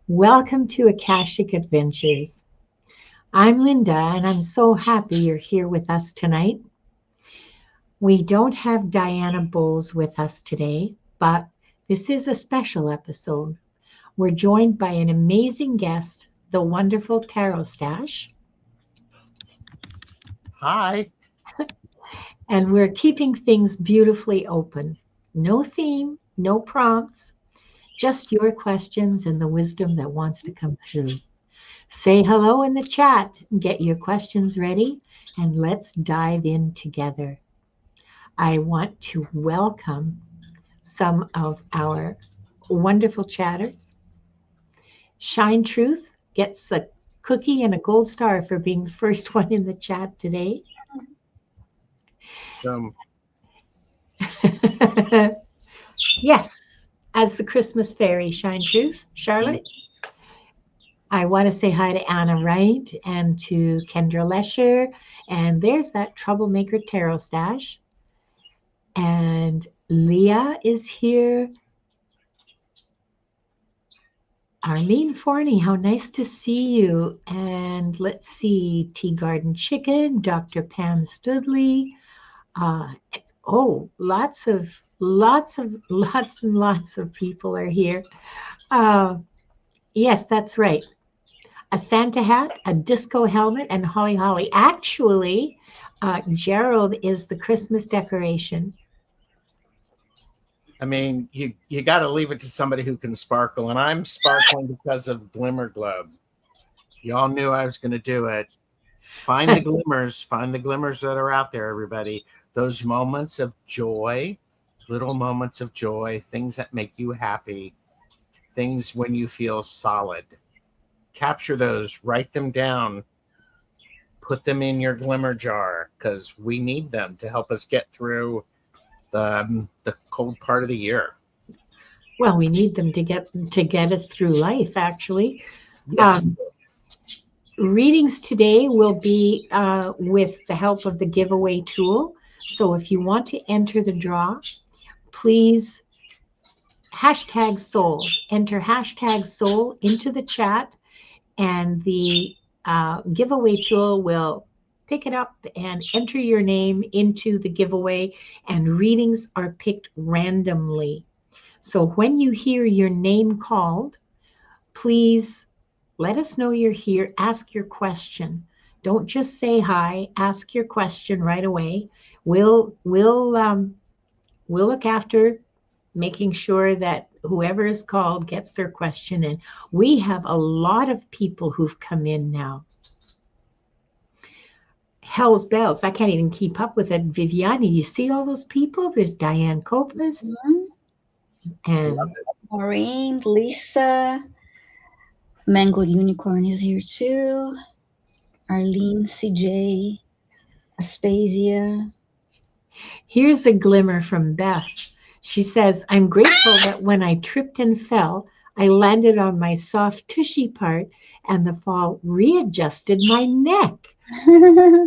Welcome to Akashic Adventures. I'm Linda, and I'm so happy you're here with us tonight. We don't have Diana Boles with us today, but this is a special episode. We're joined by an amazing guest, the wonderful TarotStache, Hi. and we're keeping things beautifully open. No theme, no prompts, just your questions and the wisdom that wants to come through. Say hello in the chat, get your questions ready, and let's dive in together. I want to welcome some of our wonderful chatters. Shine Truth gets a cookie and a gold star for being the first one in the chat today. Yes, as the Christmas fairy, Shine Truth. Charlotte, I want to say hi to Anna Wright and to Kendra Lesher. And there's that troublemaker TarotStache. And Leah is here. Arlene Forney, how nice to see you. And let's see, Tea Garden Chicken, Dr. Pam Studley. Lots and lots of people are here. Yes, that's right. A Santa hat, a disco helmet, and holly. Actually, Gerald is the Christmas decoration. I mean, you got to leave it to somebody who can sparkle, and I'm sparkling because of Glimmer Globe. Y'all knew I was going to do it. Find the glimmers that are out there, everybody. Those moments of joy, little moments of joy, things that make you happy, things when you feel solid. Capture those, write them down, put them in your glimmer jar, because we need them to help us get through the cold part of the year. Well, we need them to get us through life, actually. Yes. Readings today will be with the help of the giveaway tool. So if you want to enter the draw, please hashtag soul. Enter hashtag soul into the chat, and the giveaway tool will pick it up and enter your name into the giveaway, and readings are picked randomly. So when you hear your name called, please let us know you're here. Ask your question. Don't just say hi. Ask your question right away. We'll look after making sure that whoever is called gets their question in. We have a lot of people who've come in now. Hell's bells. I can't even keep up with it. Viviane, you see all those people? There's Diane Copeland. And Maureen, Lisa, Mango Unicorn is here too. Arlene, CJ, Aspasia. Here's a glimmer from Beth. She says, I'm grateful that when I tripped and fell, I landed on my soft tushy part and the fall readjusted my neck. Yeah,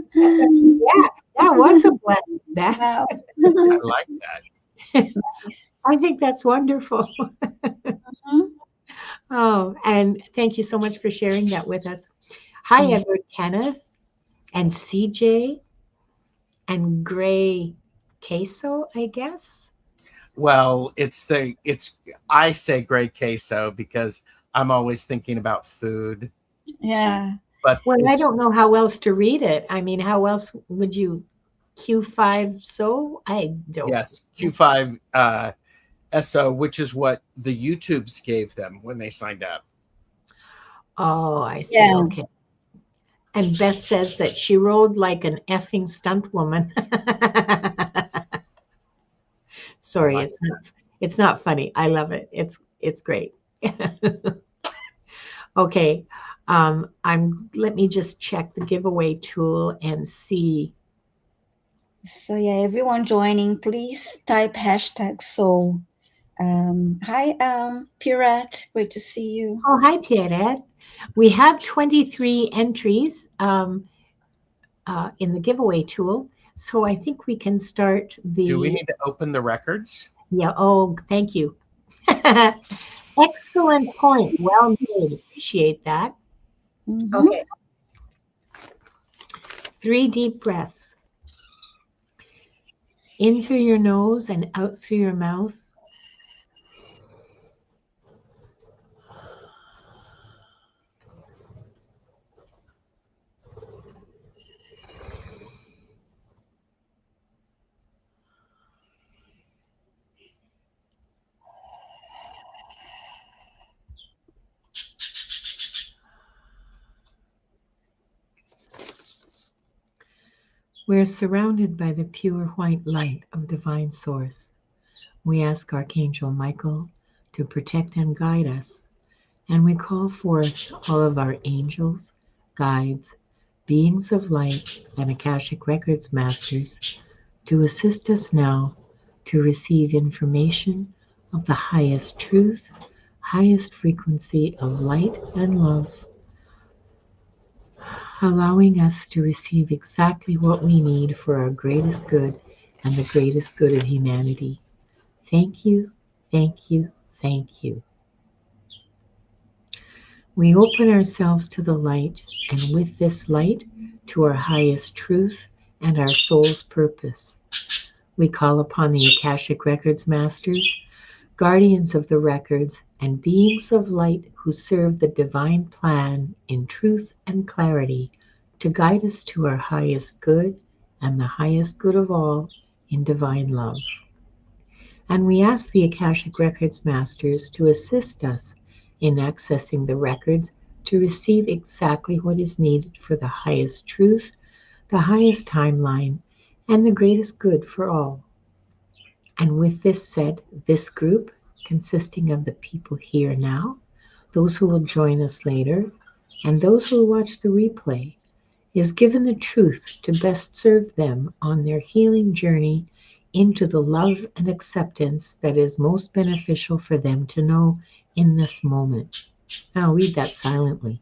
that was a blessing, Beth. Wow. I like that. Nice. I think that's wonderful. Oh, and thank you so much for sharing that with us. Hi, Edward Kenneth and CJ and Gray Queso, I guess. Well, I say Grey Queso because I'm always thinking about food. Yeah. But I don't know how else to read it. I mean, how else would you Q5 so? I don't. Yes, Q5 SO, which is what the YouTubes gave them when they signed up. Oh, I see. Yeah. Okay. And Beth says that she rode like an effing stunt woman. Sorry, it's not funny. I love it. It's great. Okay. Let me just check the giveaway tool and see. So yeah, everyone joining, please type hashtag soul. Hi, Pirate. Great to see you. Oh, hi, Tiaret. We have 23 entries in the giveaway tool. So I think we can start the... Do we need to open the records? Yeah. Oh, thank you. Excellent point. Well made. Appreciate that. Mhm. Okay. 3 deep breaths. In through your nose and out through your mouth. We're surrounded by the pure white light of divine source. We ask Archangel Michael to protect and guide us, and we call forth all of our angels, guides, beings of light, and Akashic Records masters to assist us now to receive information of the highest truth, highest frequency of light and love, allowing us to receive exactly what we need for our greatest good and the greatest good of humanity. Thank you, thank you, thank you. We open ourselves to the light, and with this light, to our highest truth and our soul's purpose. We call upon the Akashic Records masters, guardians of the records, and beings of light who serve the divine plan in truth and clarity to guide us to our highest good and the highest good of all in divine love. And we ask the Akashic Records masters to assist us in accessing the records to receive exactly what is needed for the highest truth, the highest timeline, and the greatest good for all. And with this said, this group, consisting of the people here now, those who will join us later, and those who will watch the replay, is given the truth to best serve them on their healing journey into the love and acceptance that is most beneficial for them to know in this moment. I'll read that silently.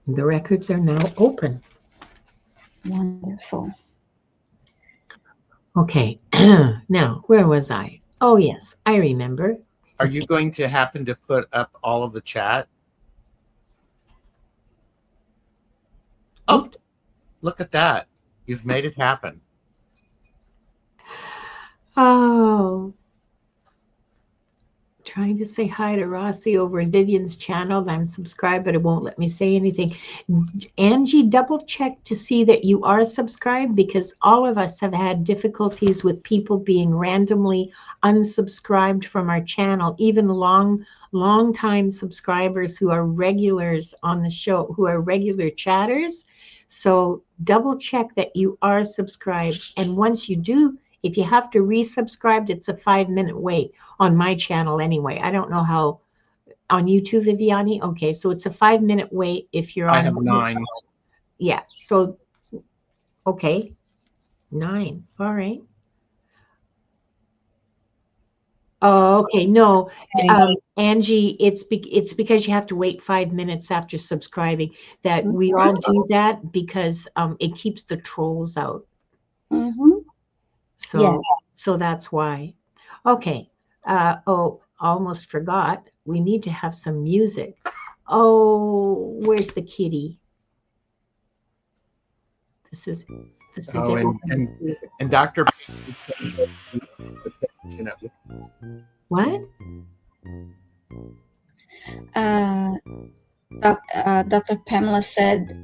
The records are now open. Wonderful. Okay, now, where was I? Oh, yes, I remember. Are you going to happen to put up all of the chat? Oh, Oops. look at that. You've made it happen. Oh, trying to say hi to Rossi over in Viviane's channel. I'm subscribed, but it won't let me say anything. Angie, double check to see that you are subscribed, because all of us have had difficulties with people being randomly unsubscribed from our channel, even long time subscribers who are regulars on the show, who are regular chatters. So double check that you are subscribed. And once you do, if you have to resubscribe, it's a 5-minute wait on my channel anyway. I don't know how on YouTube, Viviane. Okay, so it's a 5-minute wait if you're on. I have 9. Yeah, so okay, 9. All right. Oh, okay. No, Angie, it's because you have to wait 5 minutes after subscribing. That we all do that because it keeps the trolls out. Mm-hmm. So Yeah. so that's why. Okay. Oh, almost forgot. We need to have some music. Oh, where's the kitty? This is Oh, and Dr. What? Dr. Pamela said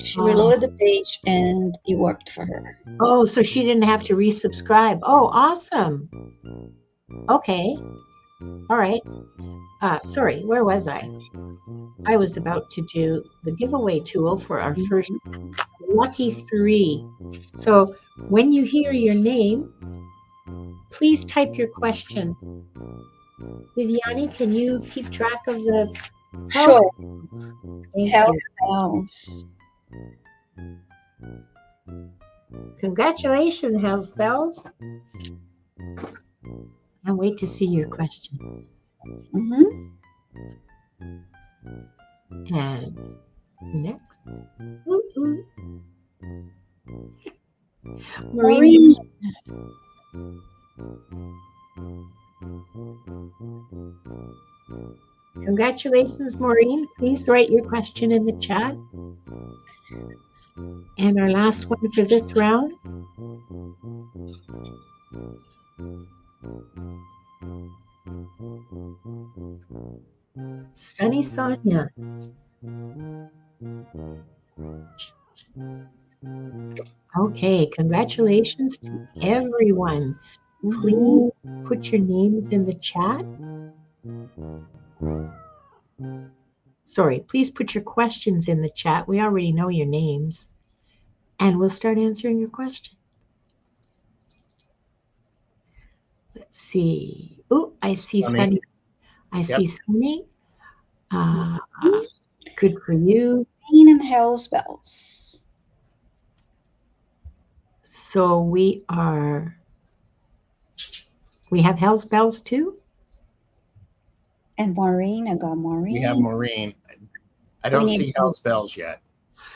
she reloaded the page and it worked for her. Oh, so she didn't have to resubscribe. Oh, awesome. Okay. All right. Sorry, where was I? I was about to do the giveaway tool for our first lucky 3. So when you hear your name, please type your question. Viviane, can you keep track of the Sure. Thank House. Congratulations, House Bells. Can't wait to see your question. Mm-hmm. And next. Ooh, ooh. Maureen. Congratulations, Maureen. Please write your question in the chat. And our last one for this round. Sunny Sonia. Okay, congratulations to everyone. Please put your names in the chat. Sorry, please put your questions in the chat. We already know your names. And we'll start answering your question. Let's see. Oh, I see Sunny. I see Sunny. Good for you. Pain and Hell's Bells. So we have Hell's Bells too? And Maureen, I got Maureen. We have Maureen. I don't see Hell's Bells yet.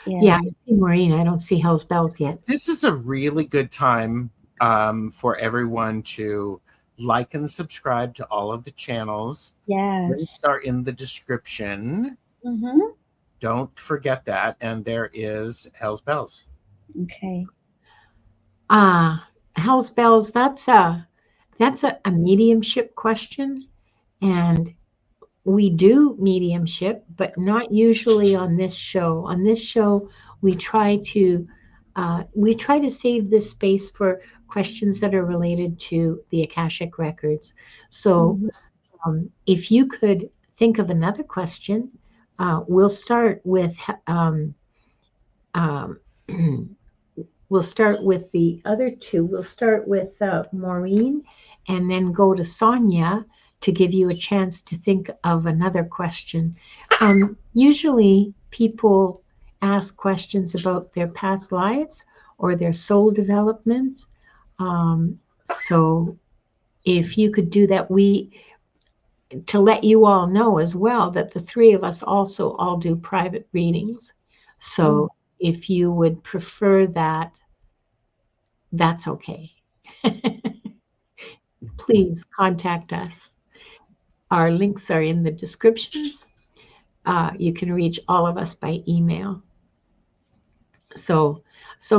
Yeah, I see Maureen. I don't see Hell's Bells yet. This is a really good time for everyone to like and subscribe to all of the channels. Yes. Links are in the description. Mm-hmm. Don't forget that. And there is Hell's Bells. Okay. Hell's Bells, that's a mediumship question. And we do mediumship, but not usually on this show. On this show, we try to save this space for questions that are related to the Akashic records. So if you could think of another question, we'll start with we'll start with the other two. We'll start with Maureen and then go to Sonia to give you a chance to think of another question. Usually people ask questions about their past lives or their soul development. So if you could do that, to let you all know as well that the three of us also all do private readings. So if you would prefer that, that's okay. Please contact us. Our links are in the descriptions. You can reach all of us by email. So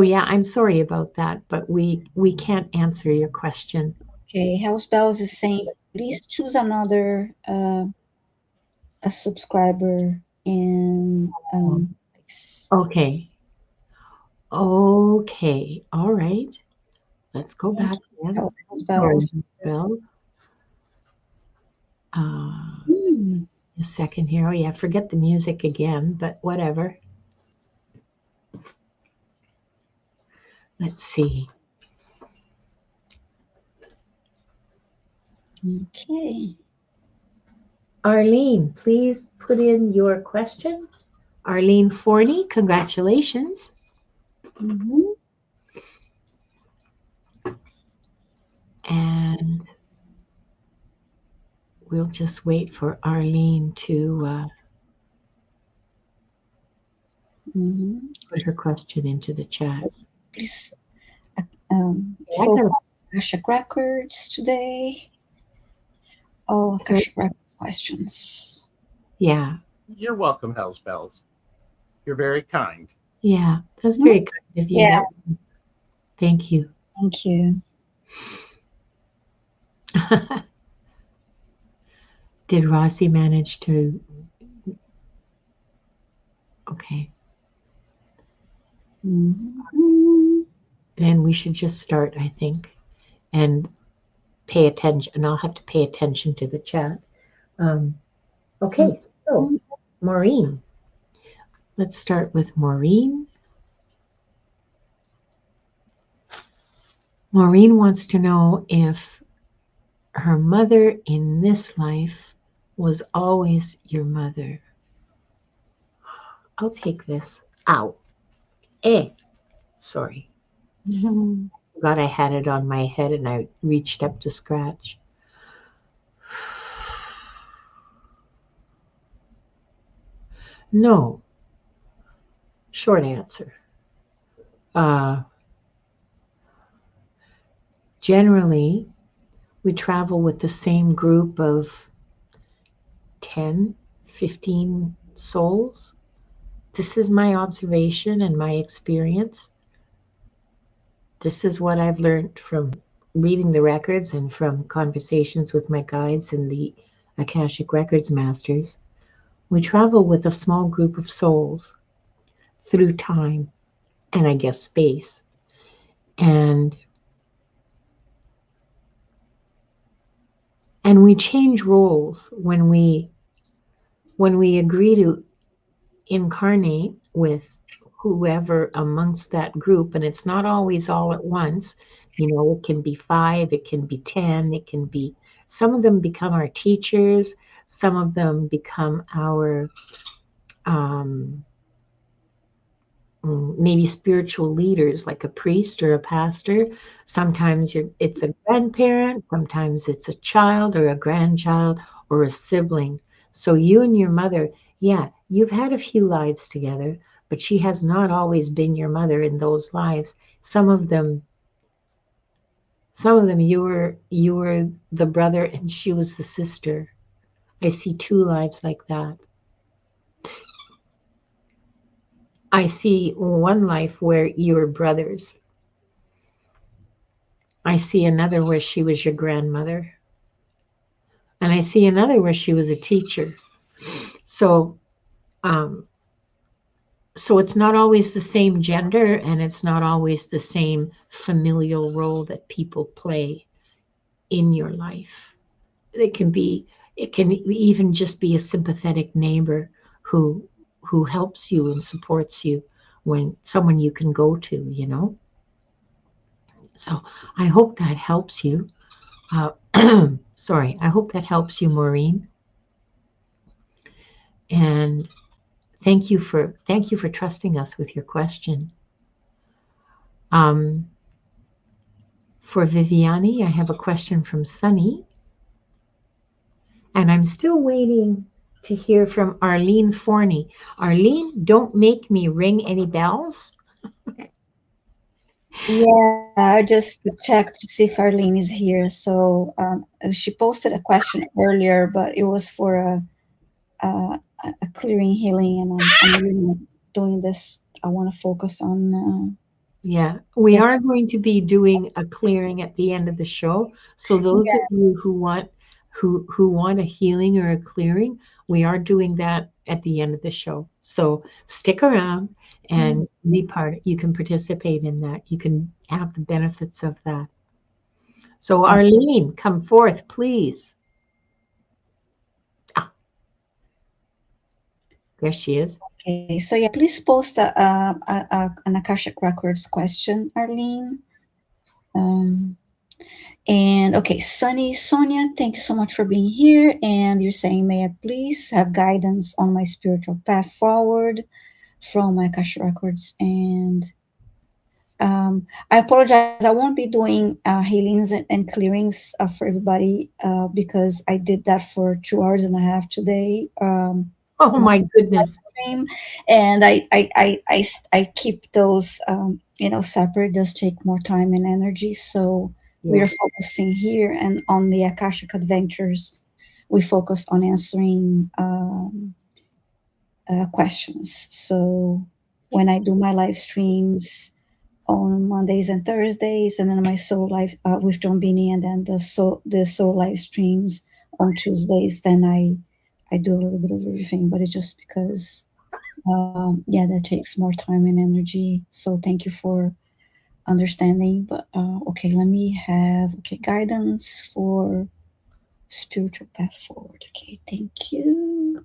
yeah, I'm sorry about that, but we can't answer your question. Okay, Hell's Bells is saying, please choose another a subscriber and Okay. All right. Let's go back again. Hell's Bells. A second here. Oh yeah, forget the music again, but whatever. Let's see. Okay. Arlene, please put in your question. Arlene Forney, congratulations. And we'll just wait for Arlene to put her question into the chat. Please focus on Akashic Records today. Oh, Akashic Records questions. Yeah. You're welcome, Hell's Bells. You're very kind. Yeah, that's very kind of you. Yeah. Thank you. Thank you. Did Rossi manage to? Okay. Then we should just start, I think, and pay attention. And I'll have to pay attention to the chat. Okay, so Maureen. Let's start with Maureen. Maureen wants to know if her mother in this life was always your mother. I'll take this. Ow. Sorry. Forgot I had it on my head and I reached up to scratch. No. Short answer. Uh, Generally, we travel with the same group of 10, 15 souls. This is my observation and my experience. This is what I've learned from reading the records and from conversations with my guides and the Akashic Records masters. We travel with a small group of souls through time and I guess space. And we change roles when we agree to incarnate with whoever amongst that group, and it's not always all at once. It can be 5, it can be 10, it can be, some of them become our teachers, some of them become our um, maybe spiritual leaders, like a priest or a pastor. Sometimes it's a grandparent, sometimes it's a child or a grandchild or a sibling. So you and your mother, yeah, you've had a few lives together, but she has not always been your mother in those lives. Some of them you were the brother and she was the sister. I see 2 lives like that. I see one life where you were brothers. I see another where she was your grandmother. And I see another where she was a teacher. So, um, so it's not always the same gender and it's not always the same familial role that people play in your life. It can be, it can even just be a sympathetic neighbor who helps you and supports you, when someone you can go to. So I hope that helps you. Sorry, I hope that helps you, Maureen. And thank you for trusting us with your question. Um, for Viviane, I have a question from Sunny, and I'm still waiting to hear from Arlene Forney. Arlene, don't make me ring any bells. Yeah, I just checked to see if Arlene is here. So she posted a question earlier, but it was for a, a clearing healing, and I'm really doing this. I want to focus on Yeah, we yeah, are going to be doing a clearing at the end of the show. So those of yeah. you who want a healing or a clearing, we are doing that at the end of the show. So stick around and be part. You can participate in that. You can have the benefits of that. So Arlene, come forth, please. Ah, there she is. Okay, so yeah, please post an Akashic Records question, Arlene. Um, and okay, Sunny Sonia, thank you so much for being here. And you're saying, may I please have guidance on my spiritual path forward from my Akashic Records? And I apologize. I won't be doing healings and clearings for everybody because I did that for 2 hours and a half today. Oh my goodness. Stream, and I keep those separate. It does take more time and energy, so we Yeah. are focusing here and on the Akashic Adventures. We focus on answering questions. So when I do my live streams on Mondays and Thursdays, and then my soul live with John Beanie, and then the soul live streams on Tuesdays, then I do a little bit of everything, but it's just because yeah, that takes more time and energy. So thank you for understanding. But okay, let me have guidance for spiritual path forward. Okay, thank you.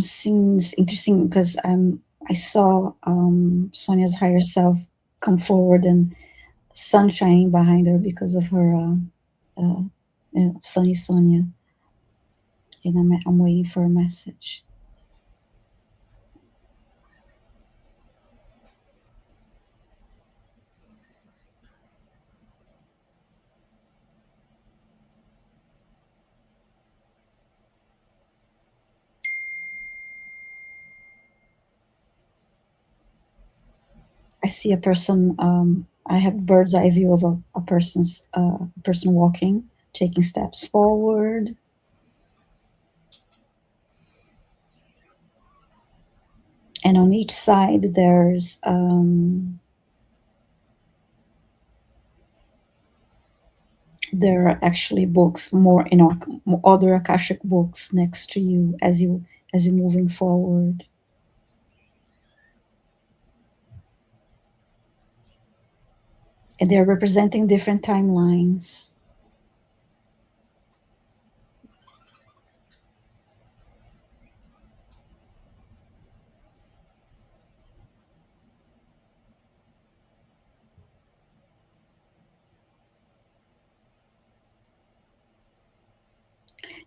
seems interesting because I saw Sonia's higher self come forward and sun shining behind her because of her uh, sunny Sonia, and I'm waiting for a message. I see a person. I have bird's eye view of a person walking, taking steps forward. And on each side, there are actually books, more other Akashic books next to you as you're moving forward. And they're representing different timelines.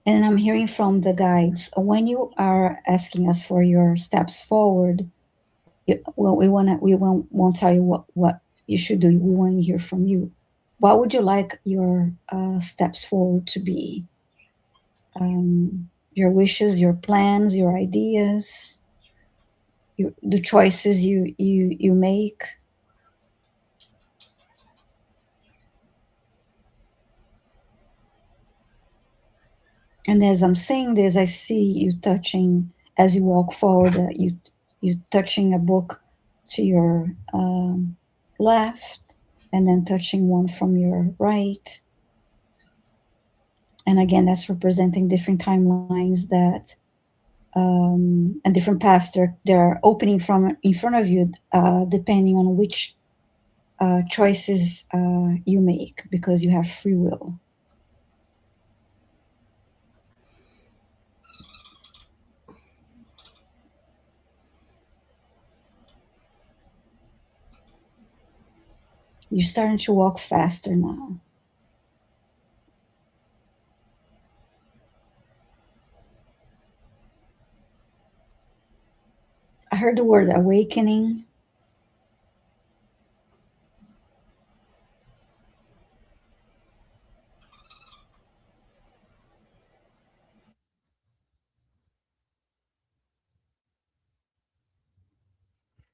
And I'm hearing from the guides, when you are asking us for your steps forward, well, we won't tell you what you should do. We want to hear from you. What would you like your steps forward to be? Your wishes, your plans, your ideas, the choices you make. And as I'm saying this, I see you touching, as you walk forward, you touching a book to your left, and then touching one from your right. And again, that's representing different timelines that and different paths they're opening from in front of you, depending on which choices you make, because you have free will. You're starting to walk faster now. I heard the word awakening.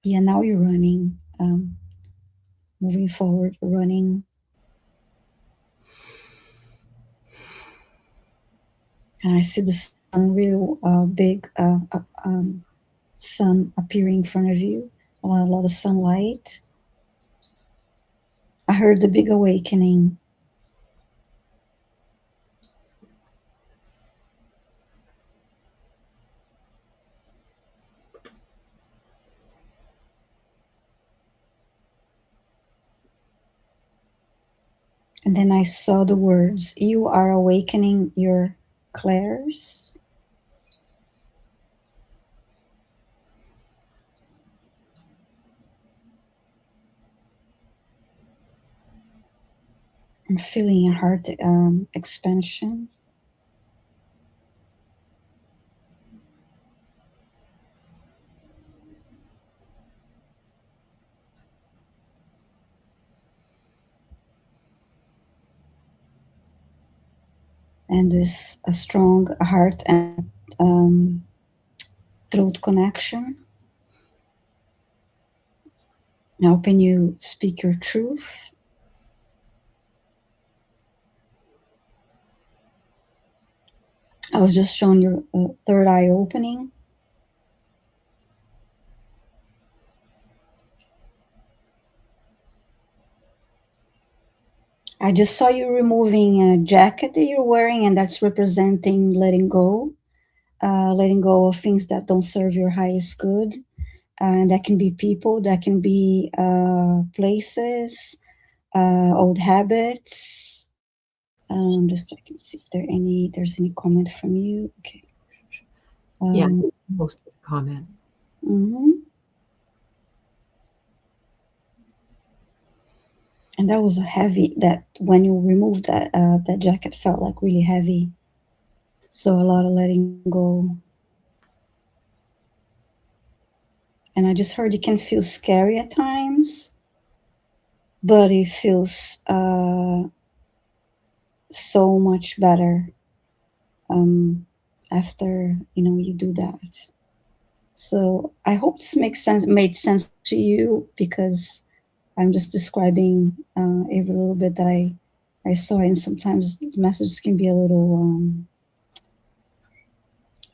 Yeah, now you're running, moving forward, running. And I see the sun, real big sun appearing in front of you, a lot of sunlight. I heard the big awakening. And then I saw the words, you are awakening your clairs. I'm feeling a heart expansion. And this a strong heart and throat connection, helping you speak your truth. I was just showing your third eye opening. I just saw you removing a jacket that you're wearing, and that's representing letting go of things that don't serve your highest good. And that can be people, that can be places, old habits. Just checking to see if there's any comment from you. Okay. Yeah, Um, posted a comment. mhm. And that was a heavy. That when you removed that jacket felt like really heavy. So a lot of letting go. And I just heard it can feel scary at times, but it feels so much better after you do that. So I hope this makes sense, made sense to you, because I'm just describing every little bit that I saw, and sometimes the messages can be a little um,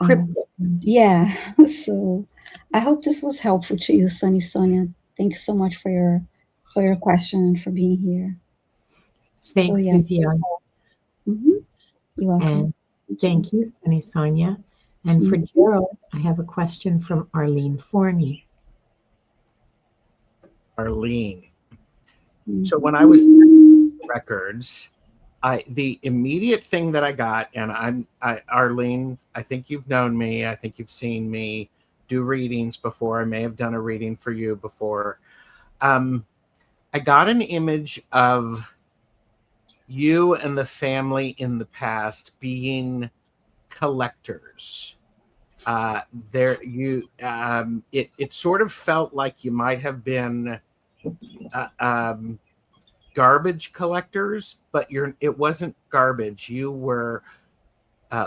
Cryptic. yeah. So I hope this was helpful to you, Sunny Sonia. Thank you so much for your question and for being here. So Thanks, yeah. Viviane. Hmm. You're welcome. And Thank you. thank you, Sunny Sonia. And for Mm-hmm. Gerald, I have a question from Arlene Forney. Arlene. So when I was Mm-hmm. records, the immediate thing that I got, and Arlene, I think you've known me. I think you've seen me do readings before. I may have done a reading for you before. I got an image of you and the family in the past being collectors. There, it sort of felt like you might have been uh, um, garbage collectors, but it wasn't garbage. You were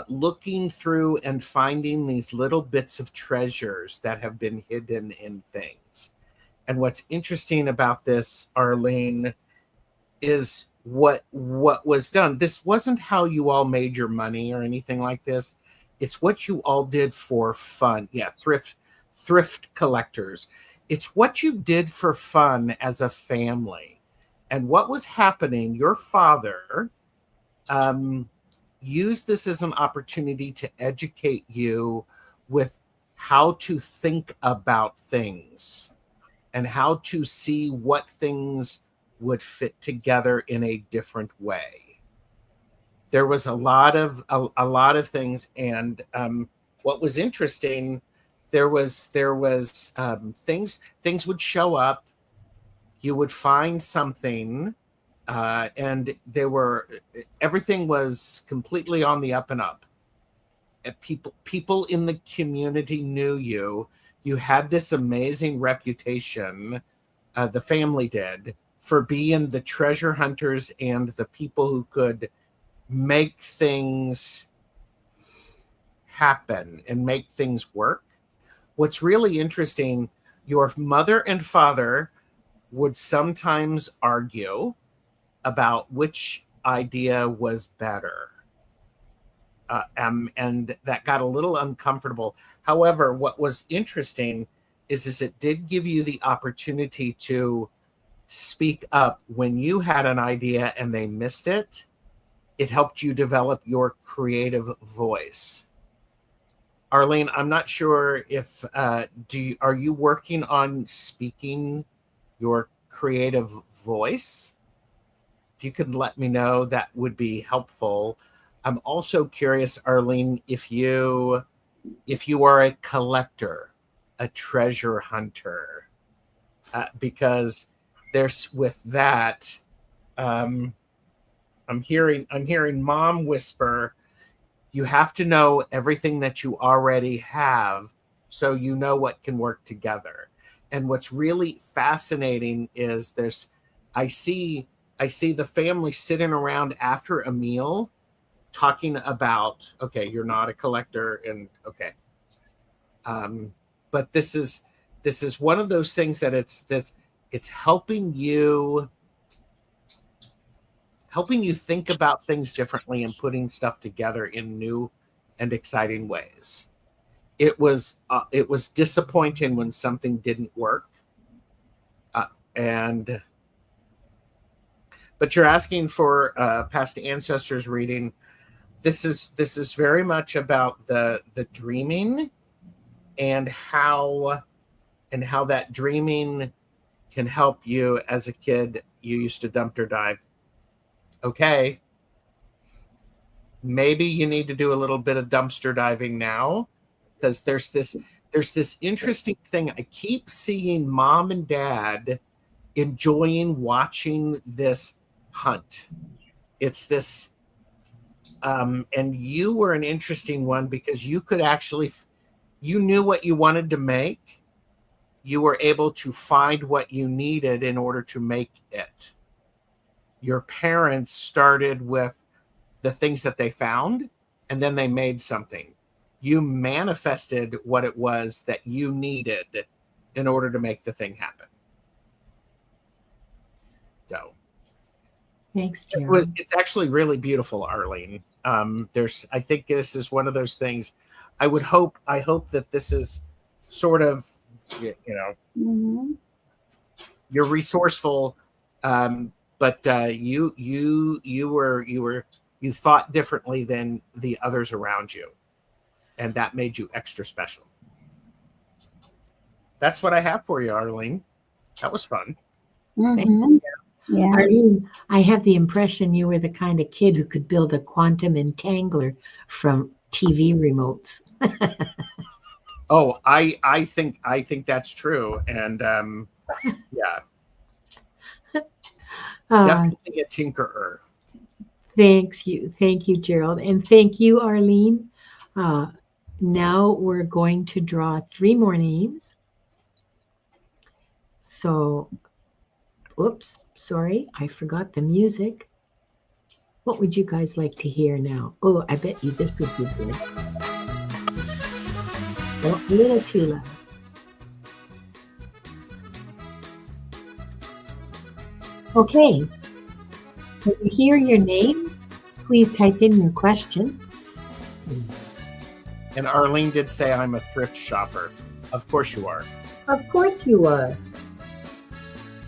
looking through and finding these little bits of treasures that have been hidden in things. And what's interesting about this, Arlene, is what was done. This wasn't how you all made your money or anything like this. It's what you all did for fun. Yeah, thrift collectors. It's what you did for fun as a family. And what was happening, your father um, used this as an opportunity to educate you with how to think about things and how to see what things would fit together in a different way. There was a lot of things, and what was interesting, there was things would show up. You would find something, and there were everything was completely on the up and up. People in the community knew you. You had this amazing reputation, the family did, for being the treasure hunters and the people who could make things happen and make things work. What's really interesting, your mother and father would sometimes argue about which idea was better. And that got a little uncomfortable. However, what was interesting is it did give you the opportunity to speak up when you had an idea and they missed it. It helped you develop your creative voice. Arlene, I'm not sure if are you working on speaking your creative voice? If you could let me know, that would be helpful. I'm also curious, Arlene, if you are a collector, a treasure hunter, because there's with that. Um, I'm hearing mom whisper, you have to know everything that you already have so you know what can work together. And what's really fascinating is I see I see the family sitting around after a meal talking about, okay, you're not a collector, and okay. Um, but this is one of those things that it's helping you think about things differently and putting stuff together in new and exciting ways. It was disappointing when something didn't work, and but you're asking for past ancestors reading. This is very much about the dreaming and how that dreaming can help you. As a kid, you used to dumpster dive. Okay, maybe you need to do a little bit of dumpster diving now because there's this interesting thing. I keep seeing mom and dad enjoying watching this hunt. It's this, and you were an interesting one because you could actually, you knew what you wanted to make. You were able to find what you needed in order to make it. Your parents started with the things that they found, and then they made something. You manifested what it was that you needed in order to make the thing happen. So Thanks, Gerald. it's actually really beautiful, Arlene. I think this is one of those things. I hope that this is sort of, Mm-hmm. you're resourceful, but you thought differently than the others around you, and that made you extra special. That's what I have for you, Arlene. That was fun. Mm-hmm. Yes. Arlene, I have the impression you were the kind of kid who could build a quantum entangler from TV remotes. Oh, I think that's true, and yeah, definitely a tinkerer. Thank you, Gerald, and thank you, Arlene. Now we're going to draw 3 more names. So, oops, sorry, I forgot the music. What would you guys like to hear now? Oh, I bet you this would be good. Oh, a little too loud. Okay. When you hear your name, please type in your question. And Arlene did say I'm a thrift shopper. Of course you are. Of course you are.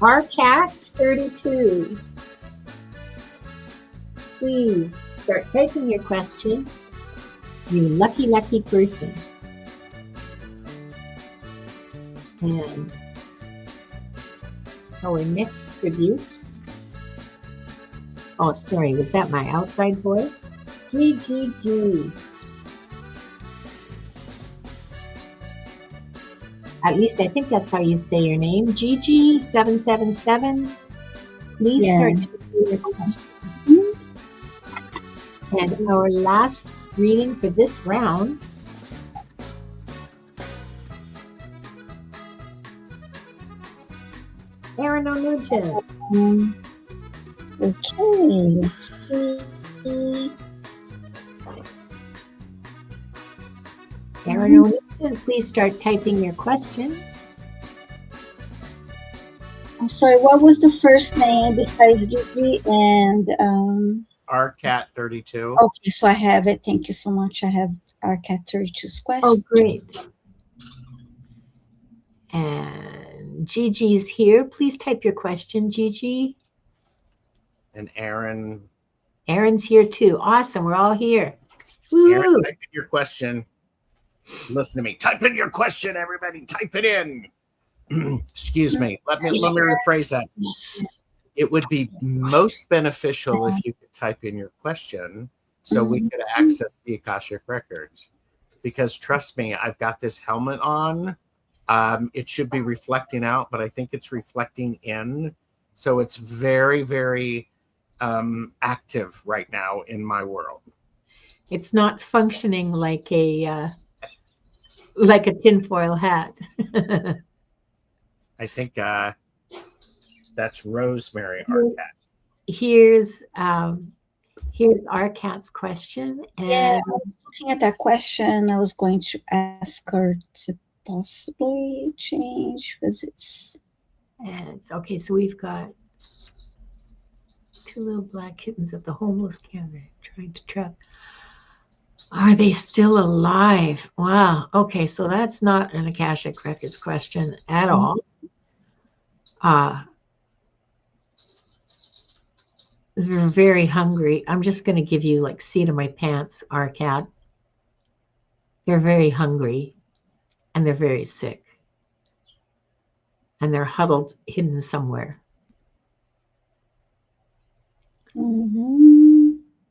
Our cat 32. Please start typing your question. You lucky, lucky person. And our next tribute. Oh, sorry, was that my outside voice? GGG. At least I think that's how you say your name. GG777. Please start typing your question. And our last reading for this round. Aaron O'Nugent. Okay, let's see. Aaron O'Nugent, please start typing your question. I'm sorry, what was the first name besides Judy and Our cat 32. Okay, so I have it. Thank you so much. I have our cat 32's question. Oh, great. And Gigi's here. Please type your question, Gigi. And Aaron. Aaron's here too. Awesome. We're all here. Aaron, type in your question. Listen to me. Type in your question, everybody. Type it in. Excuse me. Let me rephrase that. It would be most beneficial if you could type in your question so we could access the Akashic records. Because trust me, I've got this helmet on. It should be reflecting out, but I think it's reflecting in. So it's very, very active right now in my world. It's not functioning like a tinfoil hat. I think that's Rosemary, our cat. Here's our cat's question. And yeah, I was looking at that question. I was going to ask her to possibly change because it's. And okay, so we've got 2 little black kittens at the homeless camp trying to trap. Are they still alive? Wow. Okay, so that's not an Akashic Records question at all. They're very hungry. I'm just going to give you like seat of my pants, our cat. They're very hungry and they're very sick. And they're huddled, hidden somewhere.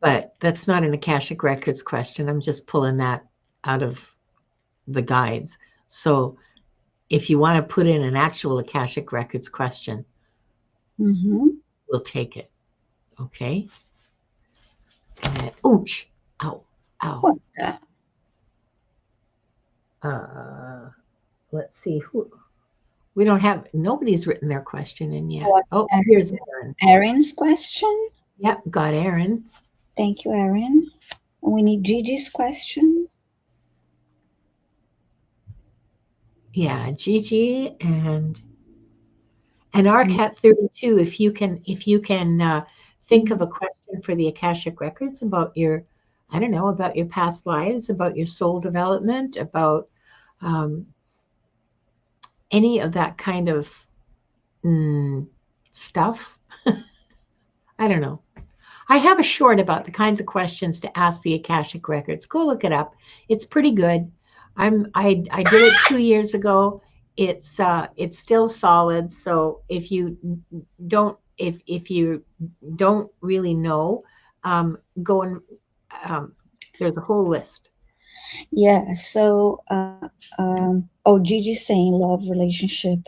But that's not an Akashic Records question. I'm just pulling that out of the guides. So if you want to put in an actual Akashic Records question, we'll take it. Okay. And, ouch. Ow. Ow. What? Let's see who. We don't have, nobody's written their question in yet. What? Oh, here's Aaron. Aaron's question. Yep, got Aaron. Thank you, Aaron. And we need Gigi's question. Yeah, Gigi and RCAT32. If you can think of a question for the Akashic Records about your, I don't know, about your past lives, about your soul development, about any of that kind of stuff. I don't know. I have a short about the kinds of questions to ask the Akashic Records. Go look it up. It's pretty good. I did it 2 years ago. It's still solid. So if you don't really know, go and there's a whole list. Yeah. So, Gigi's saying love relationship.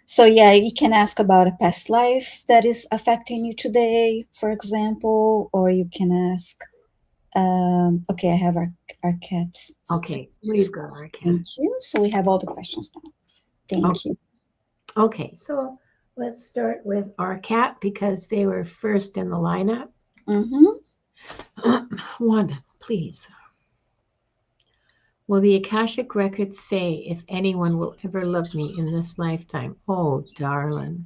So yeah, you can ask about a past life that is affecting you today, for example, or you can ask. Okay, I have our cats. Okay, we've got our cat. Thank you. So we have all the questions now. Thank you. Okay, so let's start with our cat because they were first in the lineup. Wanda, please. Will the Akashic Records say if anyone will ever love me in this lifetime? Oh, darling.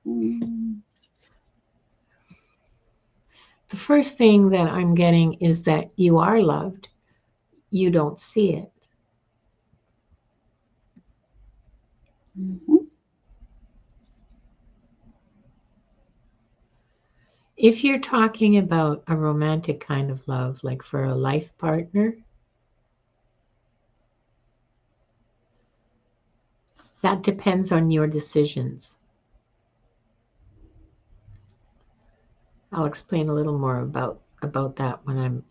The first thing that I'm getting is that you are loved. You don't see it. If you're talking about a romantic kind of love, like for a life partner, that depends on your decisions. I'll explain a little more about that when I'm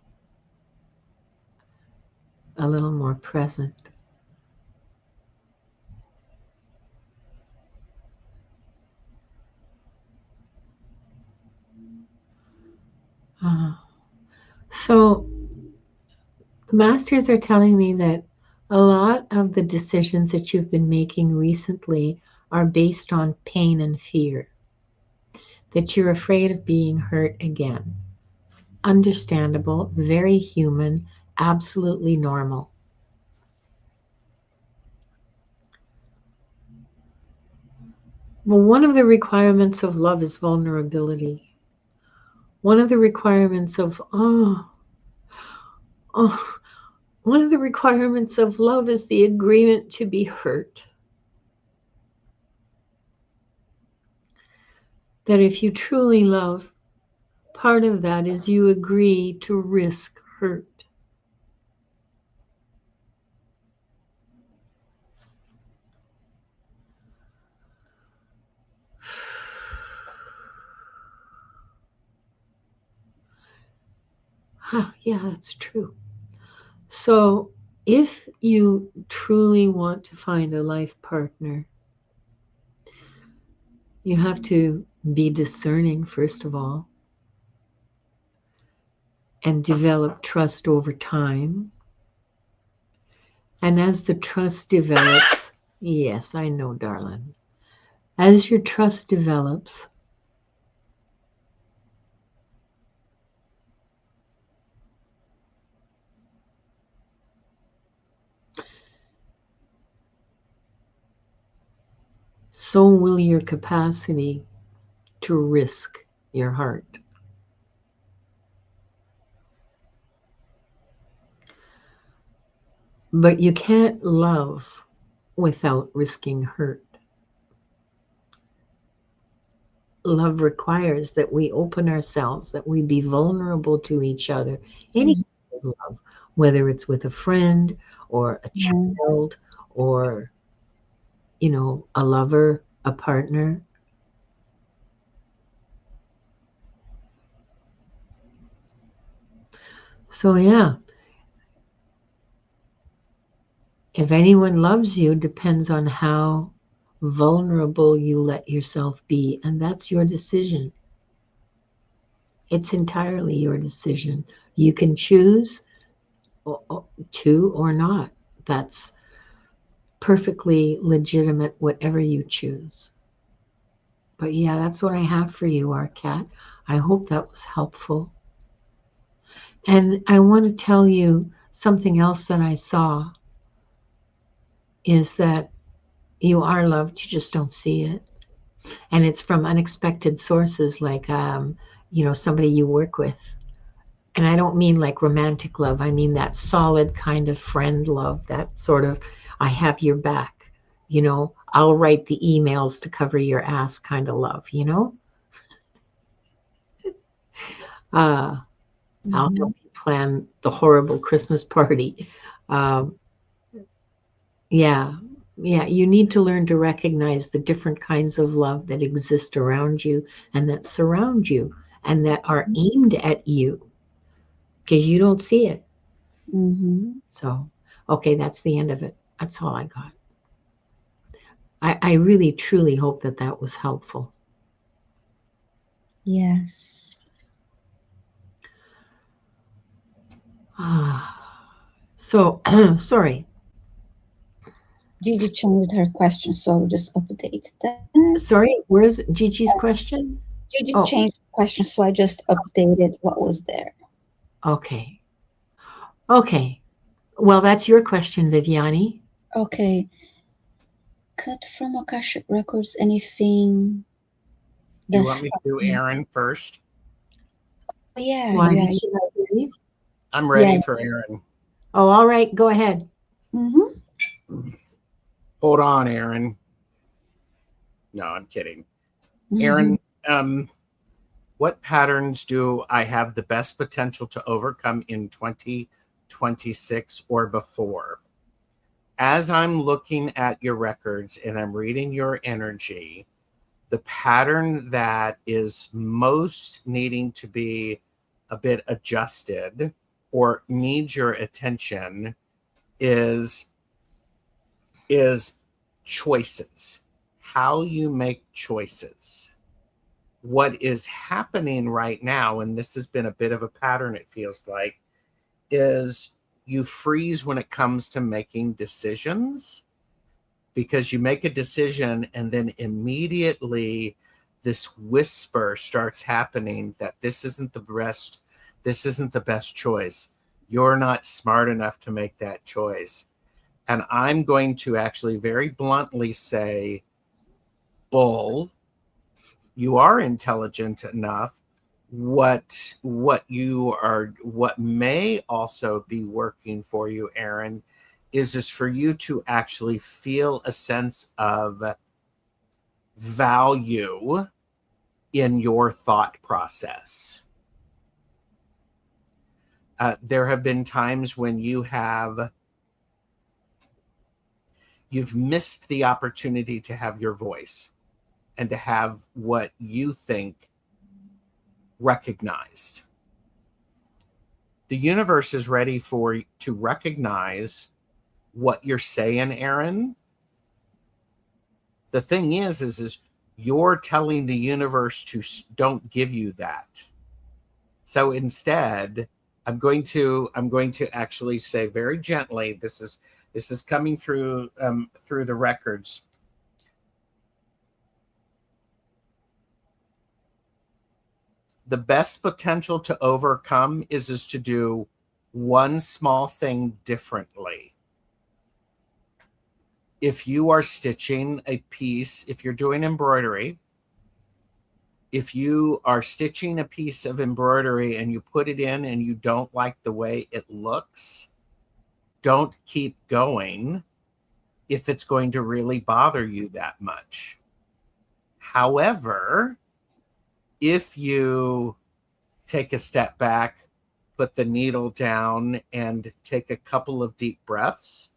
a little more present. So the masters are telling me that a lot of the decisions that you've been making recently are based on pain and fear, that you're afraid of being hurt again. Understandable, very human, absolutely normal. Well, one of the requirements of love is vulnerability. One of the requirements of one of the requirements of love is the agreement to be hurt. That if you truly love, part of that is you agree to risk hurt. Yeah, that's true. So if you truly want to find a life partner, you have to be discerning, first of all, and develop trust over time. And as the trust develops, yes, I know, darling. As your trust develops, so will your capacity to risk your heart. But you can't love without risking hurt. Love requires that we open ourselves, that we be vulnerable to each other. Any kind of love, whether it's with a friend or a child or, a lover, a partner. So yeah, If anyone loves you depends on how vulnerable you let yourself be, and that's your decision. It's entirely your decision. You can choose to or not. That's perfectly legitimate, whatever you choose. But yeah, that's what I have for you, our cat. I hope that was helpful. And I want to tell you something else that I saw is that you are loved, you just don't see it. And it's from unexpected sources like, somebody you work with. And I don't mean like romantic love. I mean that solid kind of friend love, that sort of, I have your back, I'll write the emails to cover your ass kind of love. Uh, I'll Mhm. help you plan the horrible Christmas party. Um, yeah, yeah, you need to learn to recognize the different kinds of love that exist around you and that surround you and that are aimed at you because you don't see it. Mhm. So, okay, that's the end of it. That's all I got. I really, truly hope that that was helpful. Yes. So, sorry. Gigi changed her question, so I'll just update that. Sorry, where's Gigi's question? Gigi Oh, changed the question, so I just updated what was there. okay. Okay. Well, that's your question, Viviane. Okay. Cut from Akashic Records anything Do you that's want me to do Aaron first? yeah, Why yeah, did she not leave? I'm yeah. ready for Aaron. Oh, all right. Go ahead. Mm-hmm. Hold on, Aaron. No, I'm kidding. Mm-hmm. Aaron, what patterns do I have the best potential to overcome in 2026 or before? As I'm looking at your records and I'm reading your energy, the pattern that is most needing to be a bit adjusted or needs your attention is choices. How you make choices. What is happening right now, and this has been a bit of a pattern, it feels like, is you freeze when it comes to making decisions because you make a decision and then immediately this whisper starts happening that this isn't the best choice. You're not smart enough to make that choice. And I'm going to actually very bluntly say, Bull, you are intelligent enough. What may also be working for you, Aaron, is for you to actually feel a sense of value in your thought process. There have been times when you've missed the opportunity to have your voice and to have what you think recognized. The universe is ready to recognize what you're saying, Aaron. The thing is you're telling the universe to don't give you that. So instead, I'm going to actually say very gently. This is coming through the records. The best potential to overcome is to do one small thing differently. If you are stitching a piece, if you're doing embroidery, if you are stitching a piece of embroidery and you put it in and you don't like the way it looks, don't keep going if it's going to really bother you that much. However, if you take a step back, put the needle down, and take a couple of deep breaths,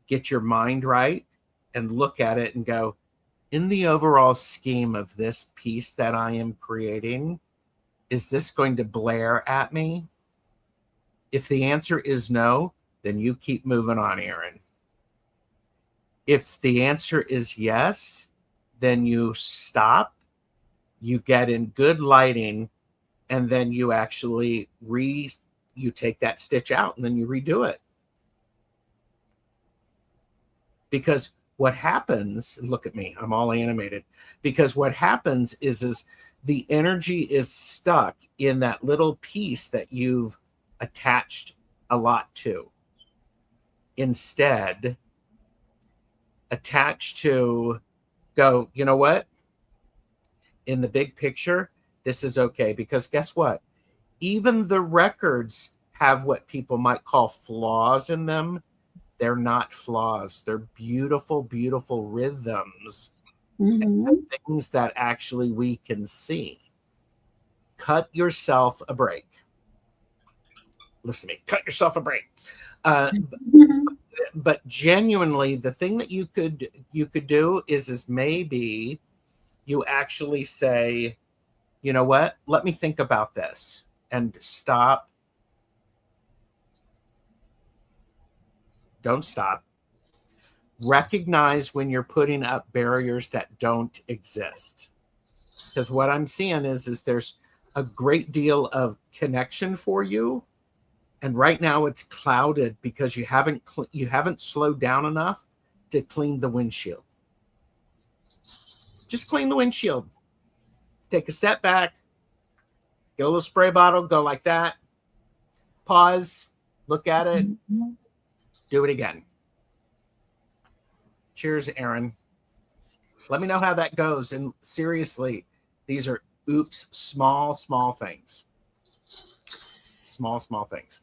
get your mind right, and look at it and go, in the overall scheme of this piece that I am creating, is this going to blare at me? If the answer is no, then you keep moving on, Aaron. If the answer is yes, then you stop, you get in good lighting, and then you actually you take that stitch out and then you redo it. Because what happens, look at me, I'm all animated, because what happens is the energy is stuck in that little piece that you've attached a lot to. Instead, attach to, go, you know what? In the big picture, this is okay. Because guess what? Even the records have what people might call flaws in them. They're not flaws. They're beautiful, beautiful rhythms. Mm-hmm. Things that actually we can see. Cut yourself a break. Listen to me. Cut yourself a break. But genuinely, the thing that you could do is maybe you actually say, you know what? Let me think about this, and stop. Don't stop. Recognize when you're putting up barriers that don't exist. Because what I'm seeing is there's a great deal of connection for you, and right now it's clouded because you haven't slowed down enough to clean the windshield. Just clean the windshield. Take a step back, get a little spray bottle, go like that, pause, look at it, do it again. Cheers, Aaron. Let me know how that goes. And seriously, these are small things. Small things.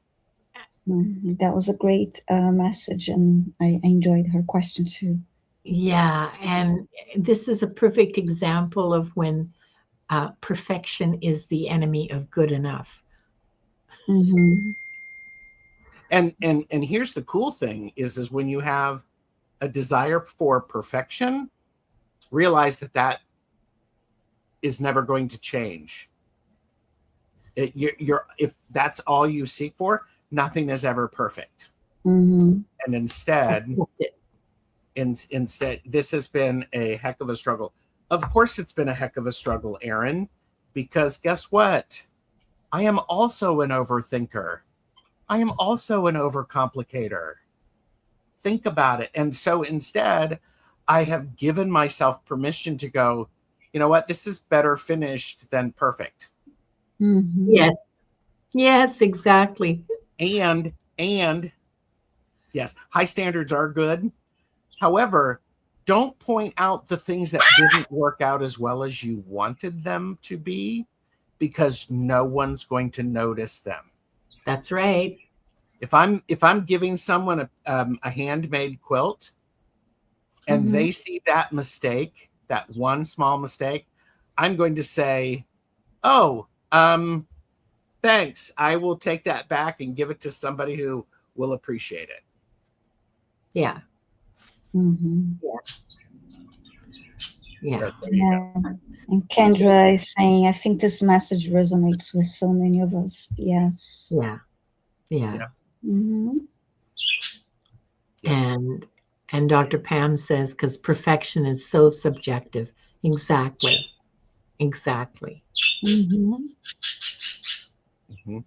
That was a great message, and I enjoyed her question too. Yeah, and this is a perfect example of when perfection is the enemy of good enough. Mm-hmm. And here's the cool thing is when you have a desire for perfection, realize that is never going to change. If that's all you seek for, nothing is ever perfect. Mm-hmm. And instead, this has been a heck of a struggle. Of course, it's been a heck of a struggle, Aaron, because guess what? I am also an overthinker. I am also an overcomplicator. Think about it. And so instead, I have given myself permission to go, you know what? This is better finished than perfect. Mm-hmm. Yes, exactly. And yes, high standards are good. However, don't point out the things that didn't work out as well as you wanted them to be, because no one's going to notice them. That's right. If I'm giving someone a handmade quilt, and Mm-hmm. they see that mistake, that one small mistake, I'm going to say, "Oh, thanks. I will take that back and give it to somebody who will appreciate it." Yeah. Mm-hmm. Yeah. But there you go. And Kendra is saying, I think this message resonates with so many of us. Yes. Yeah. Yeah. Yeah. Mm-hmm. Yeah. And Dr. Pam says, because perfection is so subjective. Exactly. Yes. Exactly. Mm-hmm. Mm-hmm.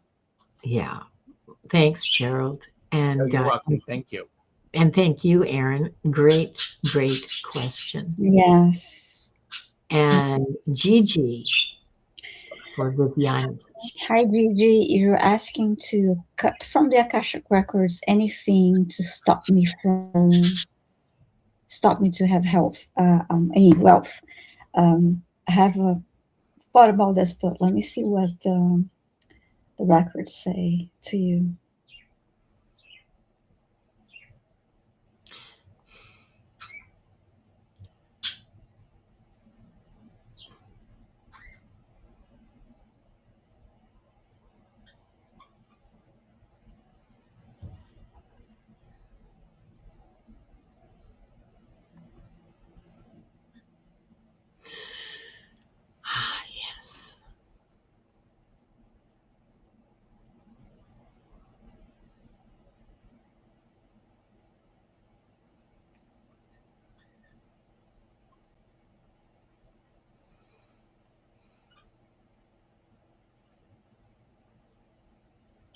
Yeah. Thanks, Gerald. Oh, And you're welcome. Thank you. and thank you, Aaron. Great question. Yes. And Gigi for Viviane. Hi, Gigi. You're asking to cut from the Akashic records anything to stop me to have health, any wealth. I have thought about this, but let me see what the records say to you. Yes.